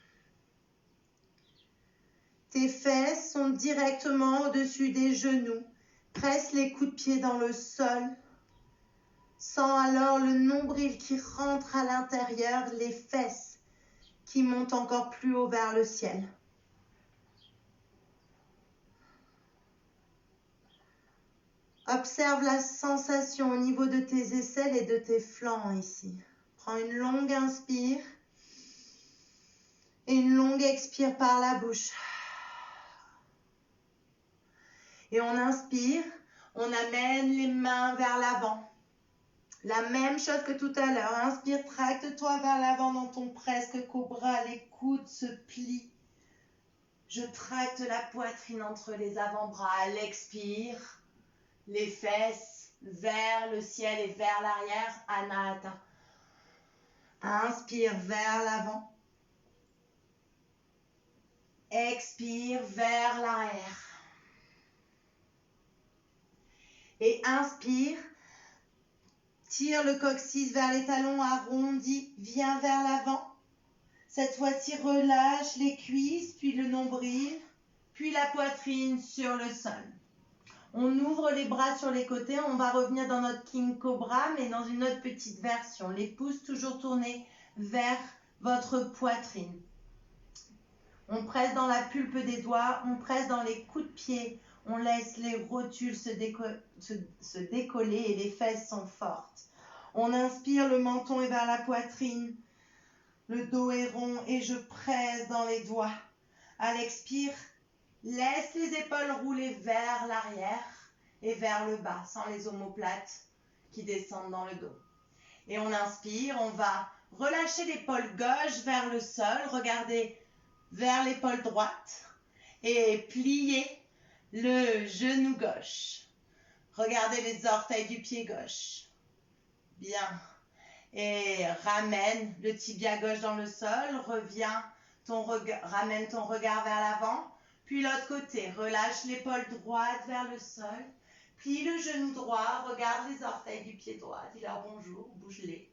Tes fesses sont directement au-dessus des genoux. Presse les coups de pied dans le sol. Sens alors le nombril qui rentre à l'intérieur, les fesses qui montent encore plus haut vers le ciel. Observe la sensation au niveau de tes aisselles et de tes flancs ici. Prends une longue inspire. Et une longue expire par la bouche. Et on inspire, on amène les mains vers l'avant. La même chose que tout à l'heure. Inspire, tracte-toi vers l'avant dans ton presque cobra. Les coudes se plient. Je tracte la poitrine entre les avant-bras. À l'expire, les fesses vers le ciel et vers l'arrière. Anahata. Inspire vers l'avant. Expire vers l'arrière. Et inspire. Tire le coccyx vers les talons, arrondis, viens vers l'avant. Cette fois-ci, relâche les cuisses, puis le nombril, puis la poitrine sur le sol. On ouvre les bras sur les côtés, on va revenir dans notre King Cobra, mais dans une autre petite version. Les pouces toujours tournés vers votre poitrine. On presse dans la pulpe des doigts, on presse dans les coups de pied, on laisse les rotules se décoller et les fesses sont fortes. On inspire, le menton est vers la poitrine, le dos est rond et je presse dans les doigts. À l'expire, laisse les épaules rouler vers l'arrière et vers le bas, sans les omoplates qui descendent dans le dos. Et on inspire, on va relâcher l'épaule gauche vers le sol, regardez vers l'épaule droite et plier le genou gauche. Regardez les orteils du pied gauche. Bien. Et ramène le tibia gauche dans le sol, ramène ton regard vers l'avant, puis l'autre côté, relâche l'épaule droite vers le sol, plie le genou droit, regarde les orteils du pied droit, dis-leur bonjour, bouge-les.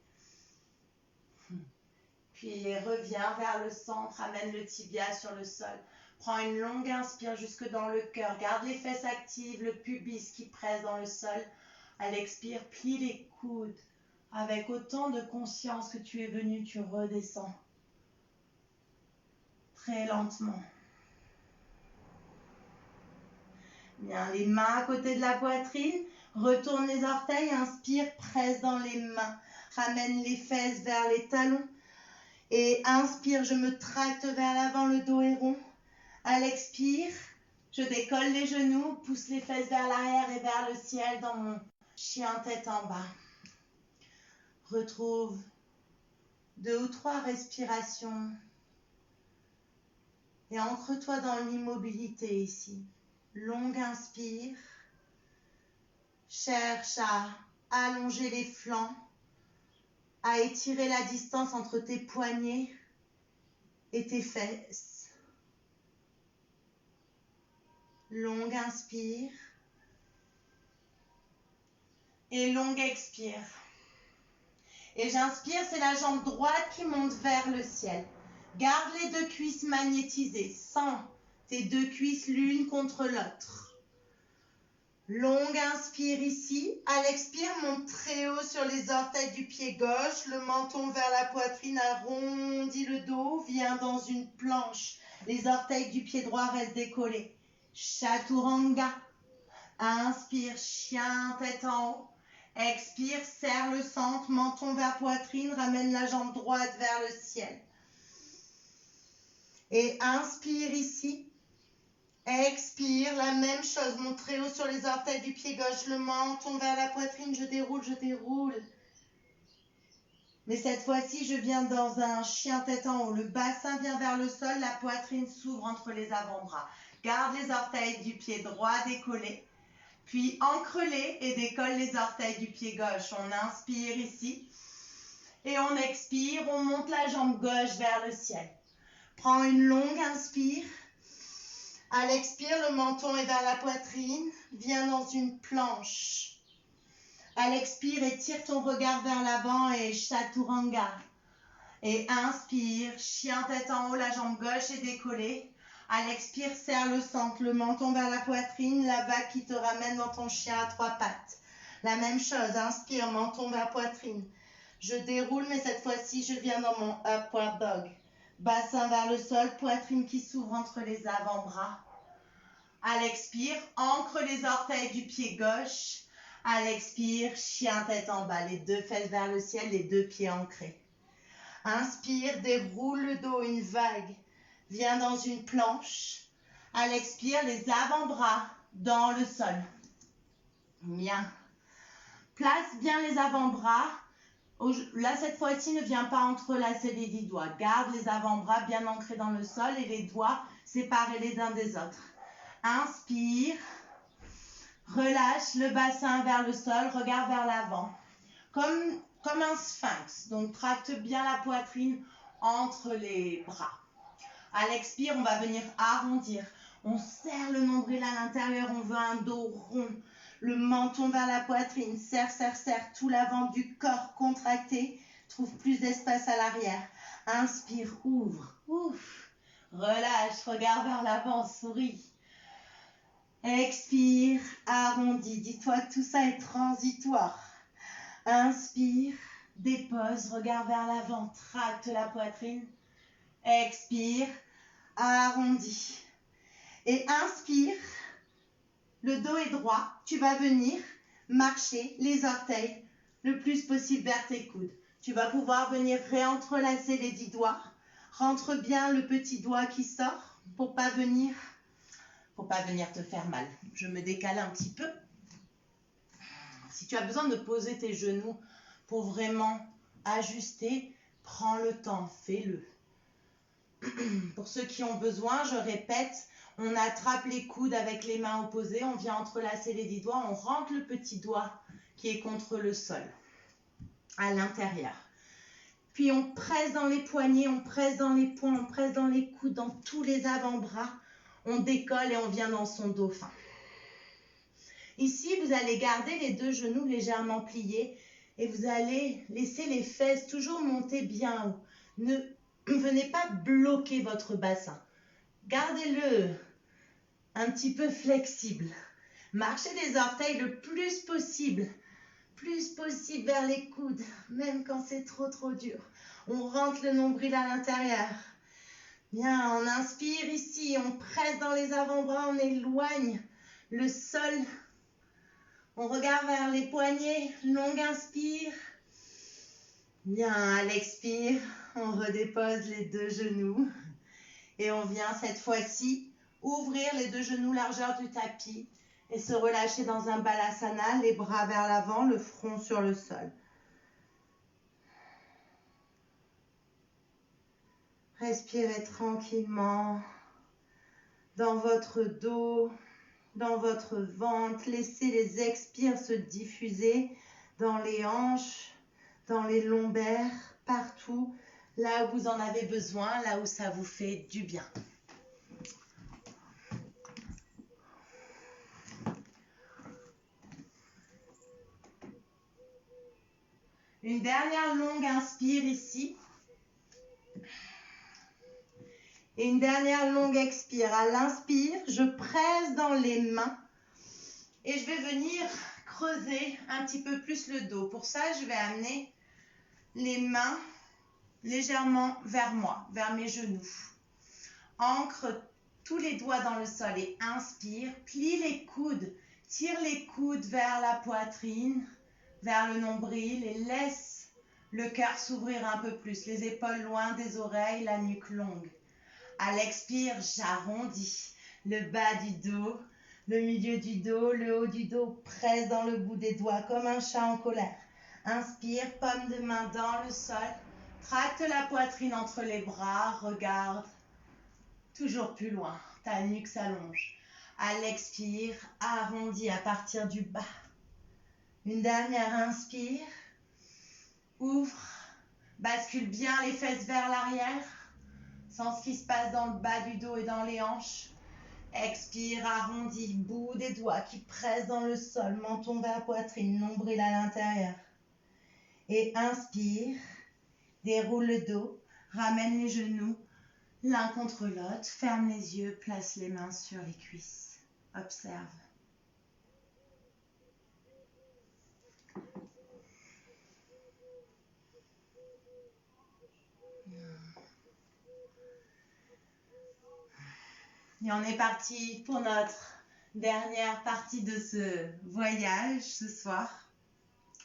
Puis reviens vers le centre, amène le tibia sur le sol. Prends une longue inspire jusque dans le cœur, garde les fesses actives, le pubis qui presse dans le sol. À l'expire, plie les coudes. Avec autant de conscience que tu es venu, tu redescends. Très lentement. Bien, les mains à côté de la poitrine. Retourne les orteils, inspire, presse dans les mains. Ramène les fesses vers les talons. Et inspire, je me tracte vers l'avant, le dos est rond. À l'expire, je décolle les genoux, pousse les fesses vers l'arrière et vers le ciel dans mon chien tête en bas. Retrouve 2 ou 3 respirations et ancre-toi dans l'immobilité ici. Longue inspire. Cherche à allonger les flancs, à étirer la distance entre tes poignets et tes fesses. Longue inspire et longue expire. Et j'inspire, c'est la jambe droite qui monte vers le ciel. Garde les 2 cuisses magnétisées, sens tes 2 cuisses l'une contre l'autre. Longue inspire ici. À l'expire, monte très haut sur les orteils du pied gauche, le menton vers la poitrine, arrondis le dos, viens dans une planche. Les orteils du pied droit restent décollés. Chaturanga. Inspire, chien, tête en haut. Expire, serre le centre, menton vers poitrine, ramène la jambe droite vers le ciel. Et inspire ici. Expire, la même chose, monte très haut sur les orteils du pied gauche, le menton vers la poitrine, je déroule. Mais cette fois-ci, je viens dans un chien tête en haut. Le bassin vient vers le sol, la poitrine s'ouvre entre les avant-bras. Garde les orteils du pied droit décollés. Puis ancre-les et décolle les orteils du pied gauche. On inspire ici. Et on expire, on monte la jambe gauche vers le ciel. Prends une longue inspire. À l'expire, le menton est vers la poitrine. Viens dans une planche. À l'expire, étire ton regard vers l'avant et chaturanga. Et inspire, chien tête en haut, la jambe gauche est décollée. À l'expire, serre le centre, le menton vers la poitrine, la vague qui te ramène dans ton chien à 3 pattes. La même chose, inspire, menton vers poitrine. Je déroule, mais cette fois-ci, je viens dans mon upward dog. Bassin vers le sol, poitrine qui s'ouvre entre les avant-bras. À l'expire, ancre les orteils du pied gauche. À l'expire, chien tête en bas, les 2 fesses vers le ciel, les 2 pieds ancrés. Inspire, déroule le dos, une vague. Viens dans une planche. À l'expire, les avant-bras dans le sol. Bien. Place bien les avant-bras. Là, cette fois-ci, ne viens pas entrelacer les 10 doigts. Garde les avant-bras bien ancrés dans le sol et les doigts séparés les uns des autres. Inspire. Relâche le bassin vers le sol. Regarde vers l'avant. Comme un sphinx. Donc, tracte bien la poitrine entre les bras. À l'expire, on va venir arrondir. On serre le nombril à l'intérieur. On veut un dos rond. Le menton vers la poitrine. Serre, serre, serre. Tout l'avant du corps contracté. Trouve plus d'espace à l'arrière. Inspire, ouvre, ouvre. Relâche, regarde vers l'avant, souris. Expire, arrondis. Dis-toi que tout ça est transitoire. Inspire, dépose, regarde vers l'avant, tracte la poitrine. Expire, arrondis. Et inspire, le dos est droit. Tu vas venir marcher les orteils le plus possible vers tes coudes. Tu vas pouvoir venir réentrelacer les 10 doigts. Rentre bien le petit doigt qui sort pour pas venir te faire mal. Je me décale un petit peu. Si tu as besoin de poser tes genoux pour vraiment ajuster, prends le temps, fais-le. Pour ceux qui ont besoin, je répète, on attrape les coudes avec les mains opposées, on vient entrelacer les 10 doigts, on rentre le petit doigt qui est contre le sol, à l'intérieur. Puis on presse dans les poignets, on presse dans les poings, on presse dans les coudes, dans tous les avant-bras. On décolle et on vient dans son dauphin. Ici, vous allez garder les 2 genoux légèrement pliés et vous allez laisser les fesses toujours monter bien haut. Ne venez pas bloquer votre bassin. Gardez-le un petit peu flexible. Marchez les orteils le plus possible vers les coudes, même quand c'est trop dur. On rentre le nombril à l'intérieur. Bien, on inspire ici, on presse dans les avant-bras, on éloigne le sol. On regarde vers les poignets, longue inspire. Bien, à l'expire, on redépose les 2 genoux. Et on vient cette fois-ci ouvrir les 2 genoux largeur du tapis et se relâcher dans un balasana, les bras vers l'avant, le front sur le sol. Respirez tranquillement dans votre dos, dans votre ventre. Laissez les expires se diffuser dans les hanches, dans les lombaires, partout, là où vous en avez besoin, là où ça vous fait du bien. Une dernière longue inspire ici. Et une dernière longue expire. À l'inspire, je presse dans les mains et je vais venir creuser un petit peu plus le dos. Pour ça, je vais amener les mains légèrement vers moi, vers mes genoux. Ancre tous les doigts dans le sol et inspire. Plie les coudes, tire les coudes vers la poitrine, vers le nombril et laisse le cœur s'ouvrir un peu plus. Les épaules loin des oreilles, la nuque longue. À l'expire, j'arrondis le bas du dos, le milieu du dos, le haut du dos, presse dans le bout des doigts comme un chat en colère. Inspire, paume de main dans le sol, tracte la poitrine entre les bras, regarde toujours plus loin, ta nuque s'allonge. À l'expire, arrondis à partir du bas. Une dernière inspire, ouvre, bascule bien les fesses vers l'arrière. Sens ce qui se passe dans le bas du dos et dans les hanches. Expire, arrondis, bout des doigts qui pressent dans le sol, menton vers la poitrine, nombril à l'intérieur. Et inspire, déroule le dos, ramène les genoux l'un contre l'autre, ferme les yeux, place les mains sur les cuisses. Observe. Et on est parti pour notre dernière partie de ce voyage ce soir.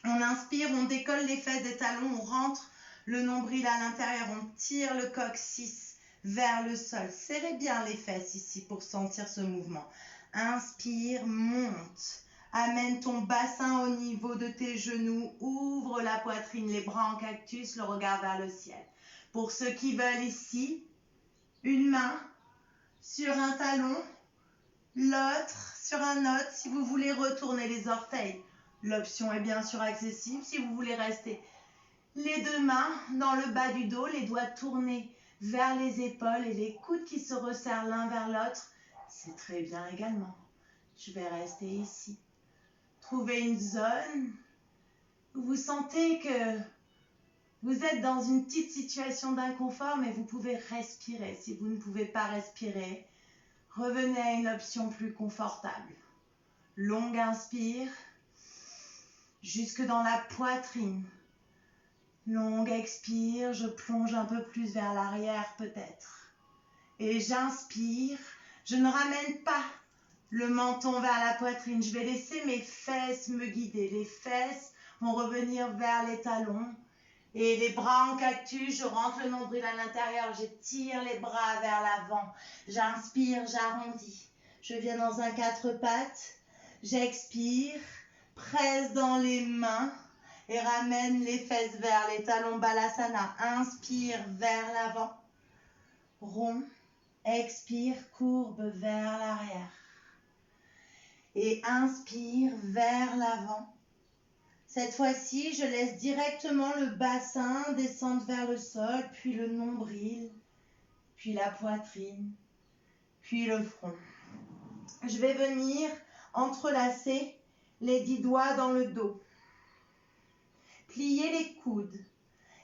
On inspire, on décolle les fesses des talons, on rentre le nombril à l'intérieur, on tire le coccyx vers le sol. Serrez bien les fesses ici pour sentir ce mouvement. Inspire, monte. Amène ton bassin au niveau de tes genoux. Ouvre la poitrine, les bras en cactus, le regard vers le ciel. Pour ceux qui veulent ici, une main sur un talon, l'autre sur un autre. Si vous voulez retourner les orteils, l'option est bien sûr accessible. Si vous voulez rester les deux mains dans le bas du dos, les doigts tournés vers les épaules et les coudes qui se resserrent l'un vers l'autre, c'est très bien également. Je vais rester ici. Trouvez une zone où vous sentez que vous êtes dans une petite situation d'inconfort, mais vous pouvez respirer. Si vous ne pouvez pas respirer, revenez à une option plus confortable. Longue inspire, jusque dans la poitrine. Longue expire, je plonge un peu plus vers l'arrière peut-être. Et j'inspire, je ne ramène pas le menton vers la poitrine. Je vais laisser mes fesses me guider. Les fesses vont revenir vers les talons. Et les bras en cactus, je rentre le nombril à l'intérieur. J'étire les bras vers l'avant. J'inspire, j'arrondis. Je viens dans un quatre pattes. J'expire, presse dans les mains. Et ramène les fesses vers les talons, Balasana. Inspire vers l'avant. Rond. Expire, courbe vers l'arrière. Et inspire vers l'avant. Cette fois-ci, je laisse directement le bassin descendre vers le sol, puis le nombril, puis la poitrine, puis le front. Je vais venir entrelacer les 10 doigts dans le dos. Pliez les coudes,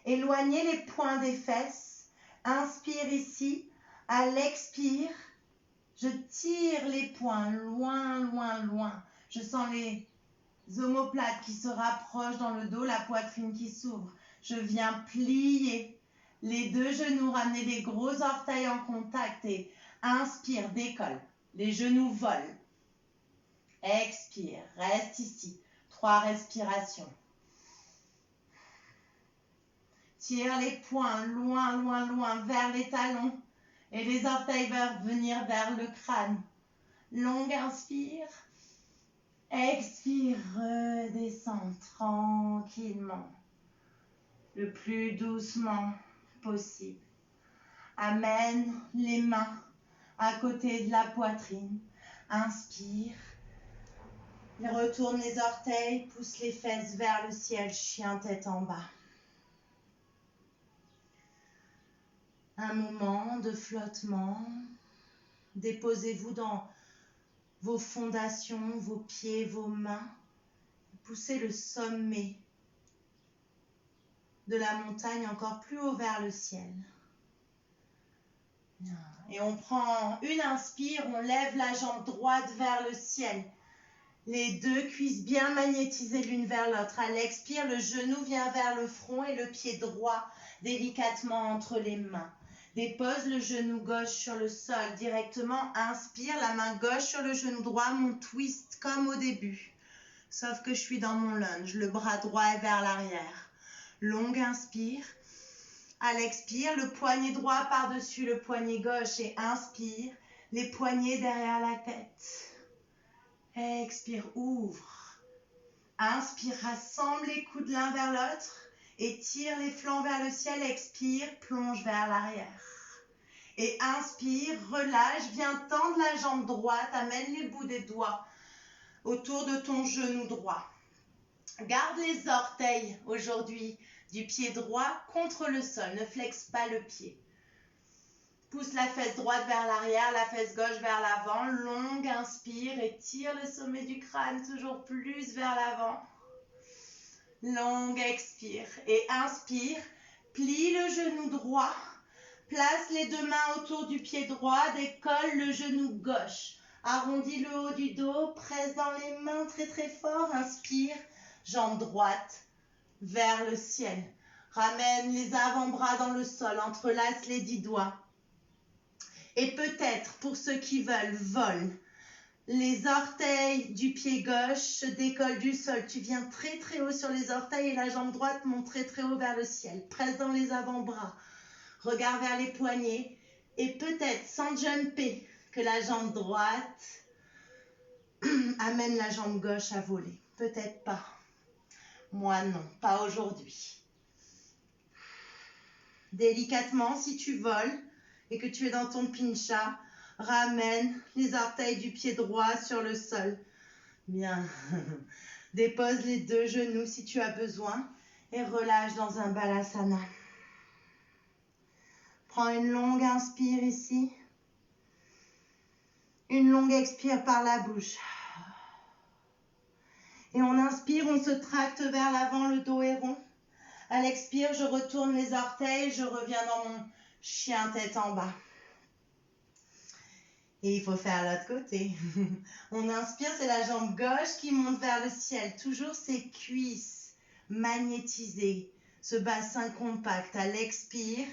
éloignez les poings des fesses, inspire ici, à l'expire, je tire les poings loin, loin, loin. Je sens les omoplates qui se rapprochent dans le dos, la poitrine qui s'ouvre. Je viens plier les deux genoux, ramener les gros orteils en contact et inspire, décolle. Les genoux volent. Expire, reste ici. 3 respirations. Tire les poings loin, loin, loin vers les talons et les orteils vont venir vers le crâne. Longue inspire. Expire, redescends tranquillement, le plus doucement possible. Amène les mains à côté de la poitrine. Inspire. Retourne les orteils, pousse les fesses vers le ciel, chien tête en bas. Un moment de flottement. Déposez-vous dans vos fondations, vos pieds, vos mains. Poussez le sommet de la montagne encore plus haut vers le ciel. Et on prend une inspire, on lève la jambe droite vers le ciel. Les deux cuisses bien magnétisées l'une vers l'autre. À l'expire, le genou vient vers le front et le pied droit délicatement entre les mains. Dépose le genou gauche sur le sol directement. Inspire, la main gauche sur le genou droit, mon twist comme au début. Sauf que je suis dans mon lunge, le bras droit est vers l'arrière. Longue inspire. À l'expire, le poignet droit par-dessus le poignet gauche et inspire, les poignets derrière la tête. Expire, ouvre. Inspire, rassemble les coudes l'un vers l'autre et tire les flancs vers le ciel. Expire, plonge vers l'arrière. Et inspire, relâche, viens tendre la jambe droite, amène les bouts des doigts autour de ton genou droit. Garde les orteils aujourd'hui du pied droit contre le sol, ne flexe pas le pied. Pousse la fesse droite vers l'arrière, la fesse gauche vers l'avant. Longue inspire et tire le sommet du crâne toujours plus vers l'avant. Longue expire et inspire. Plie le genou droit. Place les deux mains autour du pied droit. Décolle le genou gauche. Arrondis le haut du dos. Presse dans les mains très très fort. Inspire. Jambe droite vers le ciel. Ramène les avant-bras dans le sol. Entrelace les 10 doigts. Et peut-être, pour ceux qui veulent, vole. Les orteils du pied gauche se décollent du sol. Tu viens très très haut sur les orteils et la jambe droite monte très très haut vers le ciel. Presse dans les avant-bras. Regarde vers les poignets. Et peut-être sans jumper que la jambe droite amène la jambe gauche à voler. Peut-être pas. Moi non, pas aujourd'hui. Délicatement, si tu voles et que tu es dans ton pincha, ramène les orteils du pied droit sur le sol. Bien. Dépose les deux genoux si tu as besoin et relâche dans un balasana. Prends une longue inspire ici. Une longue expire par la bouche. Et on inspire, on se tracte vers l'avant, le dos est rond. À l'expire, je retourne les orteils, je reviens dans mon chien tête en bas. Et il faut faire l'autre côté. On inspire, c'est la jambe gauche qui monte vers le ciel. Toujours ses cuisses magnétisées, ce bassin compact. À l'expire,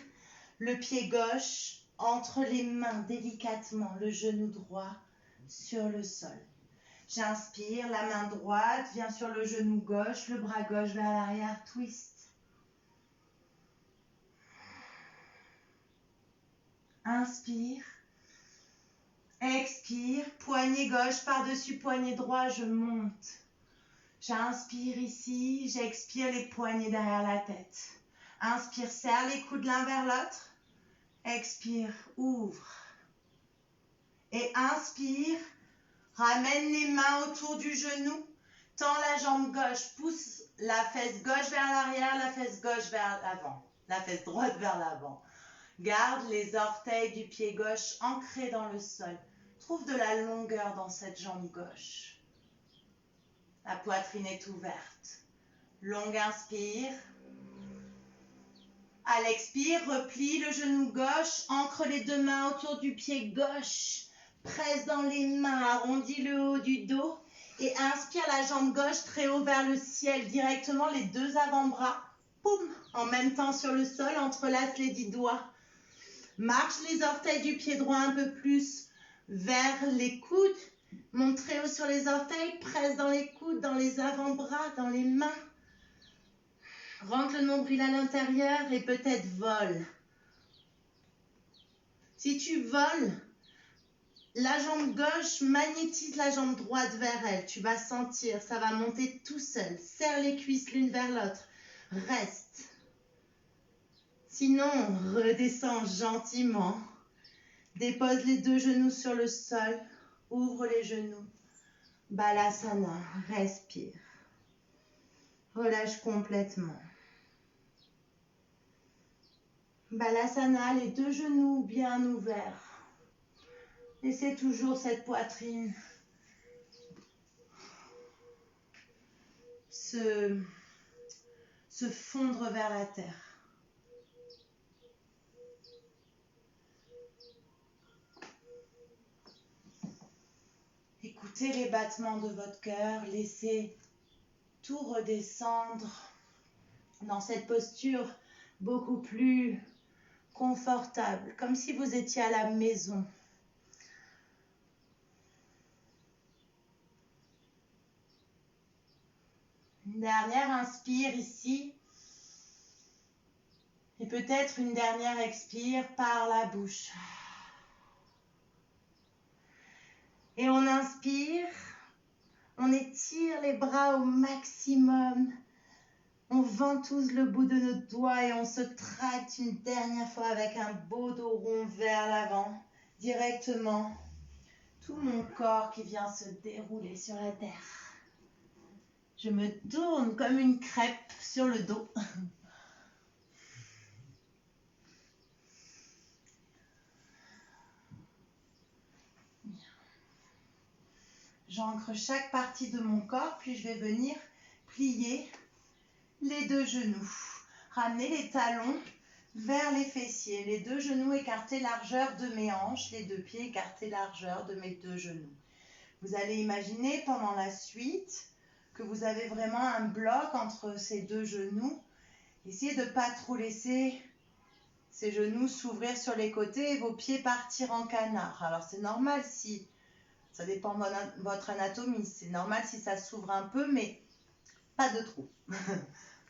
le pied gauche entre les mains délicatement, le genou droit sur le sol. J'inspire, la main droite vient sur le genou gauche, le bras gauche vers l'arrière, twist. Inspire. Expire, poignet gauche par-dessus poignet droit, je monte. J'inspire ici, j'expire les poignets derrière la tête. Inspire, serre les coudes l'un vers l'autre. Expire, ouvre. Et inspire, ramène les mains autour du genou. Tends la jambe gauche, pousse la fesse gauche vers l'arrière, la fesse gauche vers l'avant. La fesse droite vers l'avant. Garde les orteils du pied gauche ancrés dans le sol. Trouve de la longueur dans cette jambe gauche. La poitrine est ouverte. Longue inspire. À l'expire, replie le genou gauche, ancre les deux mains autour du pied gauche. Presse dans les mains, arrondis le haut du dos. Et inspire la jambe gauche très haut vers le ciel, directement les deux avant-bras. Poum, en même temps sur le sol, entrelace les 10 doigts. Marche les orteils du pied droit un peu plus vers les coudes. Monte très haut sur les orteils, presse dans les coudes, dans les avant-bras, dans les mains. Rentre le nombril à l'intérieur et peut-être vole. Si tu voles, la jambe gauche magnétise la jambe droite vers elle. Tu vas sentir, ça va monter tout seul. Serre les cuisses l'une vers l'autre. Reste. Sinon, redescends gentiment. Dépose les deux genoux sur le sol. Ouvre les genoux. Balasana. Respire. Relâche complètement. Balasana, les deux genoux bien ouverts. Laissez toujours cette poitrine se fondre vers la terre. Écoutez les battements de votre cœur, laissez tout redescendre dans cette posture beaucoup plus confortable, comme si vous étiez à la maison. Une dernière inspire ici et peut-être une dernière expire par la bouche. Et on inspire, on étire les bras au maximum. On ventouse le bout de nos doigts et on se tracte une dernière fois avec un beau dos rond vers l'avant, directement. Tout mon corps qui vient se dérouler sur la terre. Je me tourne comme une crêpe sur le dos. J'ancre chaque partie de mon corps, puis je vais venir plier les deux genoux. Ramener les talons vers les fessiers. Les deux genoux écartés largeur de mes hanches, les deux pieds écartés largeur de mes deux genoux. Vous allez imaginer pendant la suite que vous avez vraiment un bloc entre ces deux genoux. Essayez de ne pas trop laisser ces genoux s'ouvrir sur les côtés et vos pieds partir en canard. Alors c'est normal si, ça dépend de votre anatomie, c'est normal si ça s'ouvre un peu, mais pas de trop.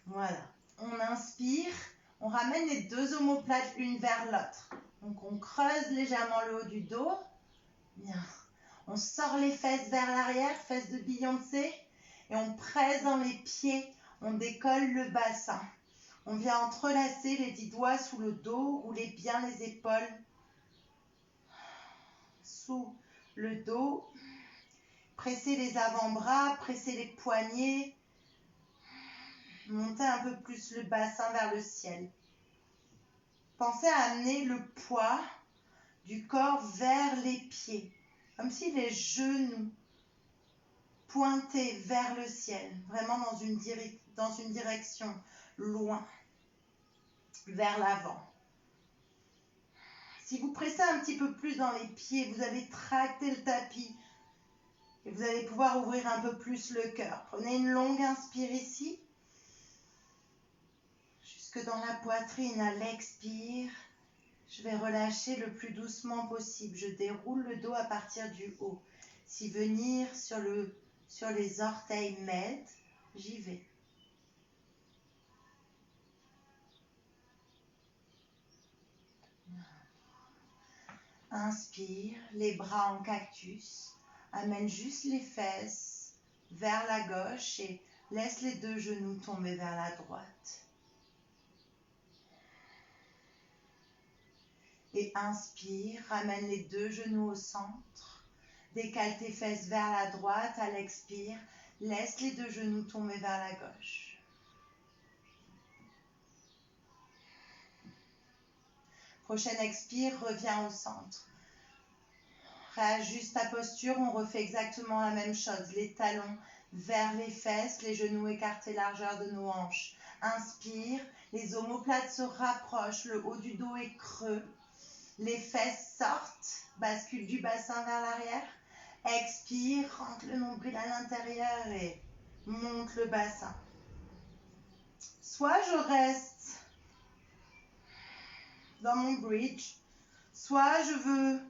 Voilà. On inspire, on ramène les deux omoplates l'une vers l'autre. Donc on creuse légèrement le haut du dos. Bien. On sort les fesses vers l'arrière, fesses de Beyoncé. Et on presse dans les pieds. On décolle le bassin. On vient entrelacer les 10 doigts sous le dos. Roulez bien les épaules sous le dos. Pressez les avant-bras, pressez les poignets. Montez un peu plus le bassin vers le ciel. Pensez à amener le poids du corps vers les pieds, comme si les genoux pointaient vers le ciel, vraiment dans une direction loin, vers l'avant. Si vous pressez un petit peu plus dans les pieds, vous allez tracter le tapis et vous allez pouvoir ouvrir un peu plus le cœur. Prenez une longue inspire ici, jusque dans la poitrine. À l'expire, je vais relâcher le plus doucement possible. Je déroule le dos à partir du haut. Si venir sur les orteils m'aide, j'y vais. Inspire, les bras en cactus. Amène juste les fesses vers la gauche et laisse les 2 genoux tomber vers la droite. Et inspire, ramène les 2 genoux au centre. Décale tes fesses vers la droite. À l'expire, laisse les 2 genoux tomber vers la gauche. Prochaine expire, reviens au centre. Réajuste ta posture, on refait exactement la même chose. Les talons vers les fesses, les genoux écartés largeur de nos hanches. Inspire, les omoplates se rapprochent, le haut du dos est creux. Les fesses sortent, bascule du bassin vers l'arrière. Expire, rentre le nombril à l'intérieur et monte le bassin. Soit je reste dans mon bridge, soit je veux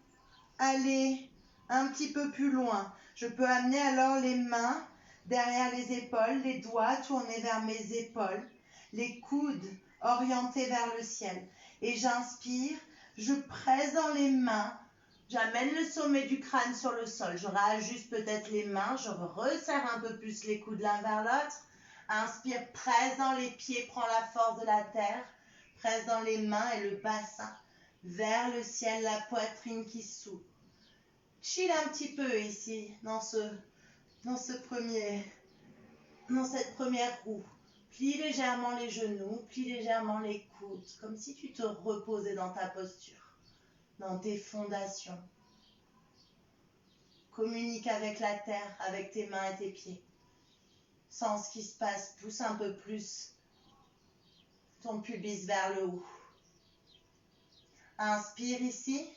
aller un petit peu plus loin. Je peux amener alors les mains derrière les épaules, les doigts tournés vers mes épaules, les coudes orientés vers le ciel. Et j'inspire, je presse dans les mains, j'amène le sommet du crâne sur le sol. Je réajuste peut-être les mains, je resserre un peu plus les coudes l'un vers l'autre. Inspire, presse dans les pieds, prends la force de la terre. Presse dans les mains et le bassin vers le ciel, la poitrine qui s'ouvre. Chill un petit peu ici, dans cette première roue. Plie légèrement les genoux, plie légèrement les coudes, comme si tu te reposais dans ta posture, dans tes fondations. Communique avec la terre, avec tes mains et tes pieds. Sens ce qui se passe, pousse un peu plus ton pubis vers le haut. Inspire ici.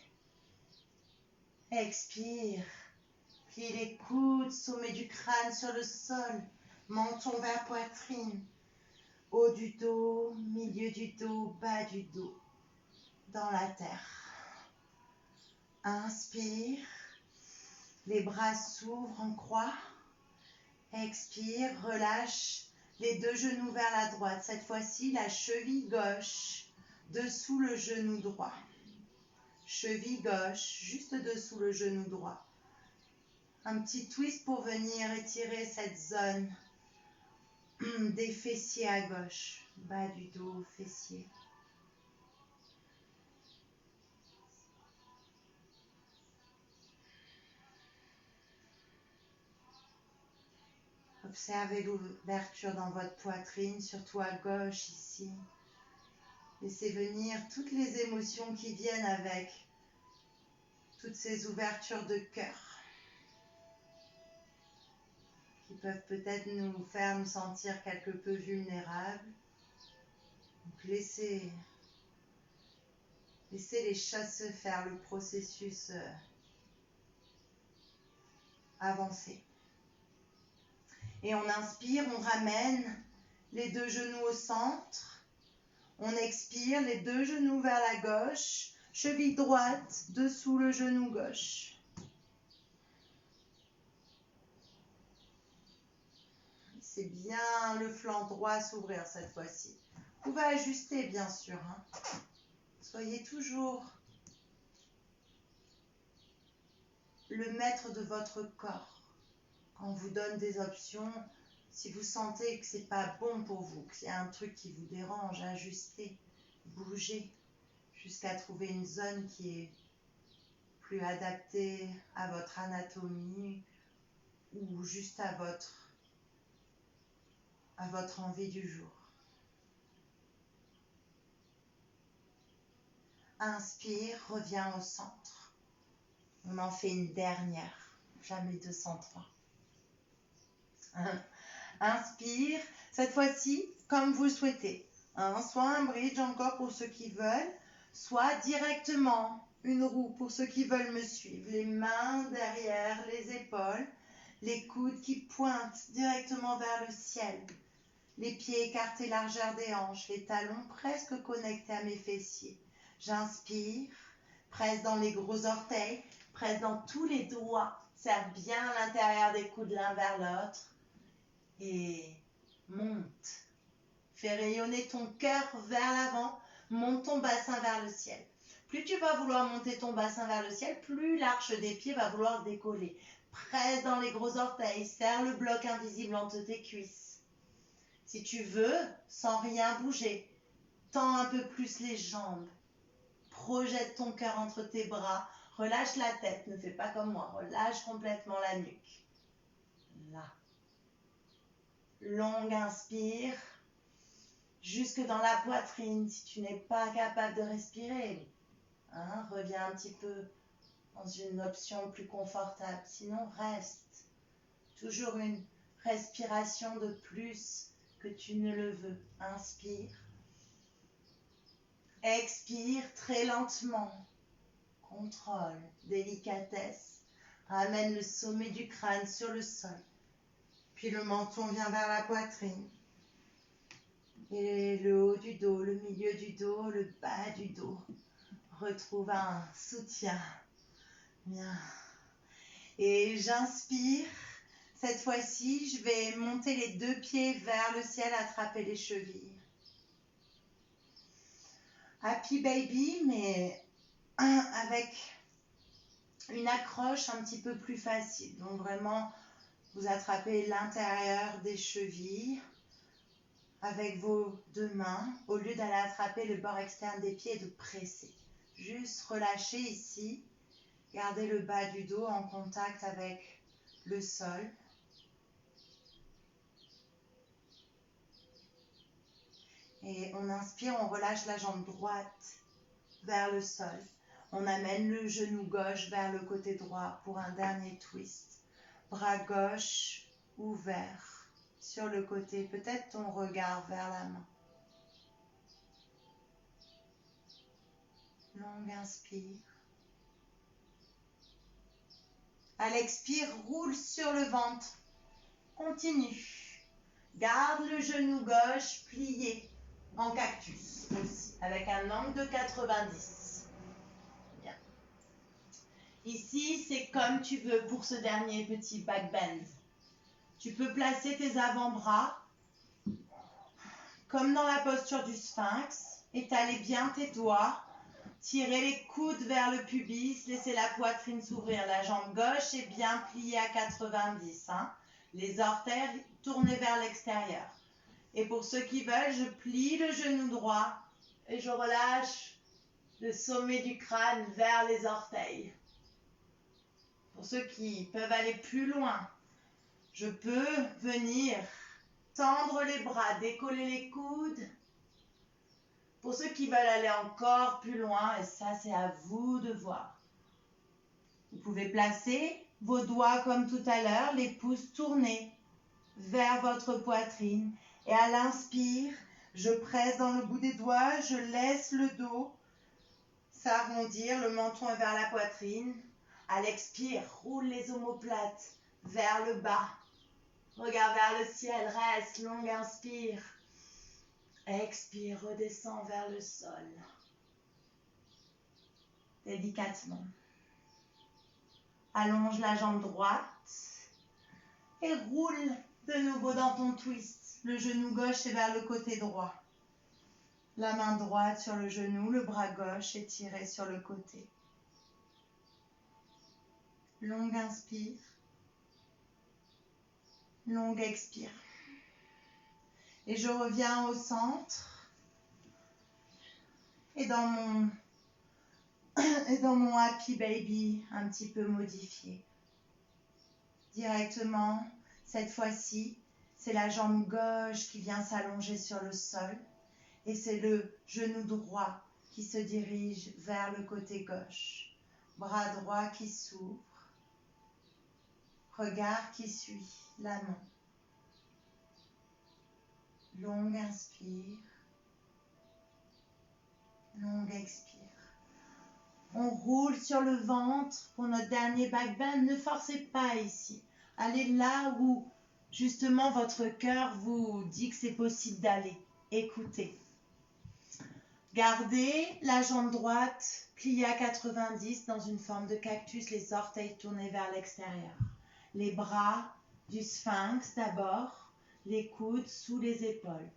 Expire. Plie les coudes, sommet du crâne sur le sol. Menton vers poitrine. Haut du dos, milieu du dos, bas du dos. Dans la terre. Inspire. Les bras s'ouvrent en croix. Expire, relâche les 2 genoux vers la droite. Cette fois-ci, la cheville gauche dessous le genou droit. Cheville gauche juste dessous le genou droit. Un petit twist pour venir étirer cette zone des fessiers à gauche. Bas du dos, fessiers. Observez l'ouverture dans votre poitrine, surtout à gauche ici. Laissez venir toutes les émotions qui viennent avec toutes ces ouvertures de cœur qui peuvent peut-être nous faire nous sentir quelque peu vulnérables. Donc laissez les choses se faire, le processus avancer. Et on inspire, on ramène les 2 genoux au centre. On expire, les 2 genoux vers la gauche. Cheville droite dessous le genou gauche. C'est bien le flanc droit s'ouvrir cette fois-ci. Vous pouvez ajuster bien sûr. Soyez toujours le maître de votre corps. Quand on vous donne des options, si vous sentez que c'est pas bon pour vous, que c'est un truc qui vous dérange, ajustez, bougez, jusqu'à trouver une zone qui est plus adaptée à votre anatomie ou juste à votre envie du jour. Inspire, reviens au centre. On en fait une dernière, jamais 203. Inspire, cette fois-ci, comme vous le souhaitez. Soit un bridge encore pour ceux qui veulent, soit directement une roue pour ceux qui veulent me suivre. Les mains derrière les épaules, les coudes qui pointent directement vers le ciel. Les pieds écartés largeur des hanches, les talons presque connectés à mes fessiers. J'inspire, presse dans les gros orteils, presse dans tous les doigts, serre bien l'intérieur des coudes l'un vers l'autre et monte. Fais rayonner ton cœur vers l'avant, monte ton bassin vers le ciel. Plus tu vas vouloir monter ton bassin vers le ciel, plus l'arche des pieds va vouloir se décoller. Presse dans les gros orteils, serre le bloc invisible entre tes cuisses. Si tu veux, sans rien bouger, tends un peu plus les jambes. Projette ton cœur entre tes bras, relâche la tête, ne fais pas comme moi, relâche complètement la nuque. Là. Longue inspire, jusque dans la poitrine si tu n'es pas capable de respirer. Reviens un petit peu dans une option plus confortable, sinon reste. Toujours une respiration de plus que tu ne le veux. Inspire. Expire très lentement. Contrôle, délicatesse. Ramène le sommet du crâne sur le sol. Puis le menton vient vers la poitrine. Et le haut du dos, le milieu du dos, le bas du dos. Retrouve un soutien. Bien. Et j'inspire. Cette fois-ci, je vais monter les deux pieds vers le ciel, attraper les chevilles. Happy baby, mais avec une accroche un petit peu plus facile. Donc vraiment, vous attrapez l'intérieur des chevilles avec vos deux mains, au lieu d'aller attraper le bord externe des pieds et de presser. Juste relâchez ici, gardez le bas du dos en contact avec le sol. Et on inspire, on relâche la jambe droite vers le sol. On amène le genou gauche vers le côté droit pour un dernier twist. Bras gauche ouvert sur le côté, peut-être ton regard vers la main. Longue inspire. À l'expire, roule sur le ventre. Continue. Garde le genou gauche plié en cactus aussi, avec un angle de 90. Bien. Ici, c'est comme tu veux pour ce dernier petit back bend. Tu peux placer tes avant-bras comme dans la posture du sphinx, étaler bien tes doigts, tirer les coudes vers le pubis, laisser la poitrine s'ouvrir, la jambe gauche est bien pliée à 90. Les orteils tournés vers l'extérieur. Et pour ceux qui veulent, je plie le genou droit et je relâche le sommet du crâne vers les orteils. Pour ceux qui peuvent aller plus loin, je peux venir tendre les bras, décoller les coudes. Pour ceux qui veulent aller encore plus loin, et ça c'est à vous de voir. Vous pouvez placer vos doigts comme tout à l'heure, les pouces tournés vers votre poitrine. Et à l'inspire, je presse dans le bout des doigts, je laisse le dos s'arrondir, le menton est vers la poitrine. À l'expire, roule les omoplates vers le bas. Regarde vers le ciel, reste, longue inspire. Expire, redescends vers le sol. Délicatement. Allonge la jambe droite et roule de nouveau dans ton twist. Le genou gauche est vers le côté droit. La main droite sur le genou, le bras gauche étiré sur le côté. Longue inspire. Longue expire. Et je reviens au centre. Et dans mon Happy Baby un petit peu modifié. Directement, cette fois-ci, c'est la jambe gauche qui vient s'allonger sur le sol. Et c'est le genou droit qui se dirige vers le côté gauche. Bras droit qui s'ouvre. Regard qui suit la main. Longue inspire. Longue expire. On roule sur le ventre pour notre dernier back bend. Ne forcez pas ici. Allez là où justement votre cœur vous dit que c'est possible d'aller. Écoutez. Gardez la jambe droite pliée à 90 dans une forme de cactus, les orteils tournés vers l'extérieur. Les bras du sphinx d'abord, les coudes sous les épaules.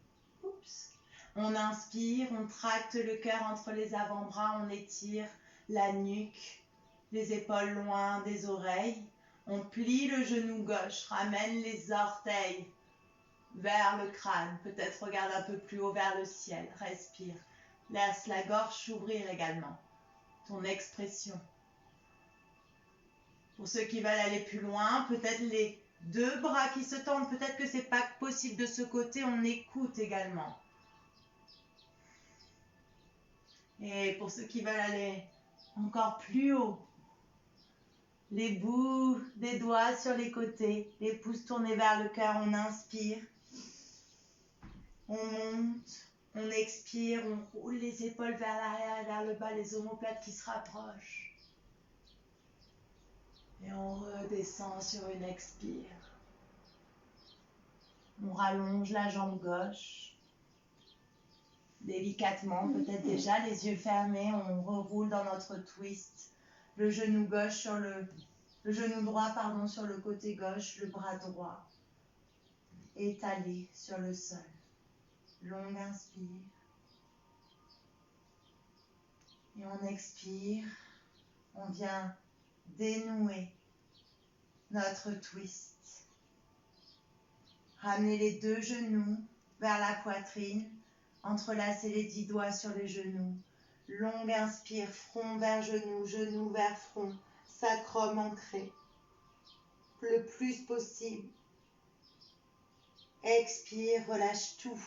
Oups. On inspire, on tracte le cœur entre les avant-bras, on étire la nuque, les épaules loin des oreilles. On plie le genou gauche, ramène les orteils vers le crâne. Peut-être regarde un peu plus haut vers le ciel. Respire. Laisse la gorge s'ouvrir également. Ton expression. Pour ceux qui veulent aller plus loin, peut-être les deux bras qui se tendent. Peut-être que c'est pas possible de ce côté. On écoute également. Et pour ceux qui veulent aller encore plus haut, les bouts des doigts sur les côtés, les pouces tournés vers le cœur, on inspire, on monte, on expire, on roule les épaules vers l'arrière et vers le bas, les omoplates qui se rapprochent. Et on redescend sur une expire. On rallonge la jambe gauche. Délicatement, peut-être déjà les yeux fermés, on reroule dans notre twist. Le genou gauche sur le genou droit sur le côté gauche, le bras droit étalé sur le sol. Longue inspire. Et on expire. On vient dénouer notre twist. Ramener les deux genoux vers la poitrine. Entrelacer les 10 doigts sur les genoux. Longue inspire, front vers genou, genou vers front. Sacrum ancré. Le plus possible. Expire, relâche tout.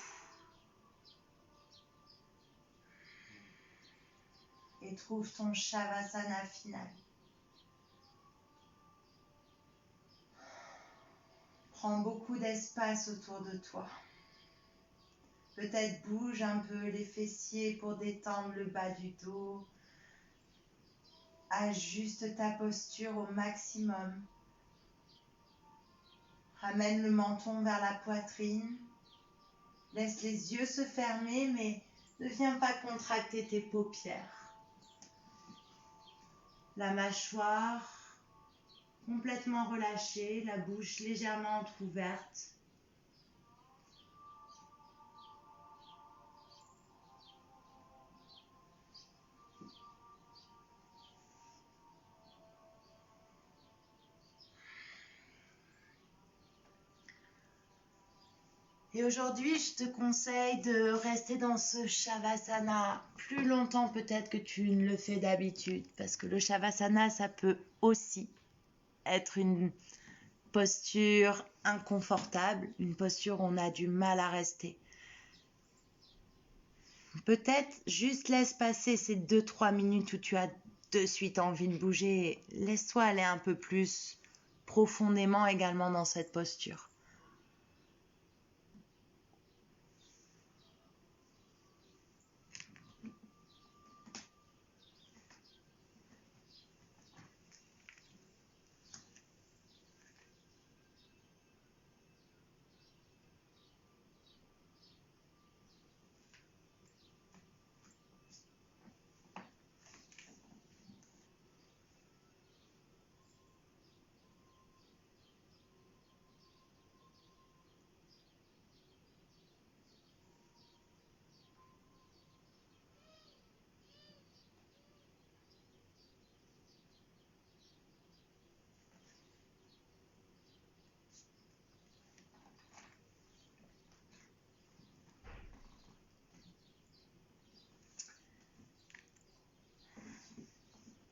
Et trouve ton Shavasana final. Prends beaucoup d'espace autour de toi. Peut-être bouge un peu les fessiers pour détendre le bas du dos. Ajuste ta posture au maximum. Ramène le menton vers la poitrine. Laisse les yeux se fermer, mais ne viens pas contracter tes paupières. La mâchoire complètement relâchée, la bouche légèrement entrouverte. Et aujourd'hui, je te conseille de rester dans ce Shavasana plus longtemps peut-être que tu ne le fais d'habitude. Parce que le Shavasana, ça peut aussi être une posture inconfortable, une posture où on a du mal à rester. Peut-être juste laisse passer ces 2-3 minutes où tu as de suite envie de bouger. Laisse-toi aller un peu plus profondément également dans cette posture.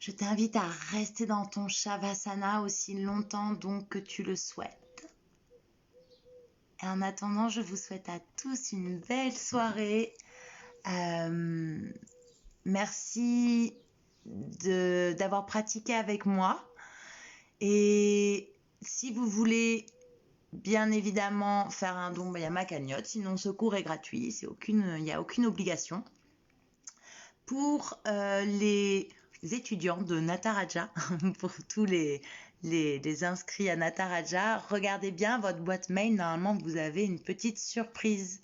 Je t'invite à rester dans ton Shavasana aussi longtemps donc que tu le souhaites. Et en attendant, je vous souhaite à tous une belle soirée. Merci d'avoir pratiqué avec moi. Et si vous voulez bien évidemment faire un don, il y a ma cagnotte. Sinon, ce cours est gratuit. Il n'y a aucune obligation. Pour les étudiants de Nataraja, pour tous les inscrits à Nataraja, regardez bien votre boîte mail. Normalement, vous avez une petite surprise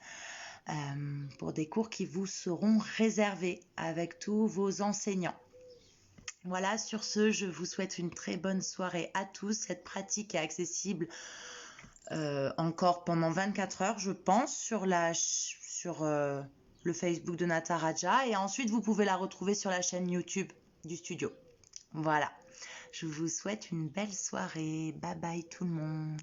pour des cours qui vous seront réservés avec tous vos enseignants. Voilà, sur ce, je vous souhaite une très bonne soirée à tous. Cette pratique est accessible encore pendant 24 heures, je pense, sur le Facebook de Nataraja. Et ensuite, vous pouvez la retrouver sur la chaîne YouTube du studio. Voilà, je vous souhaite une belle soirée. Bye bye tout le monde.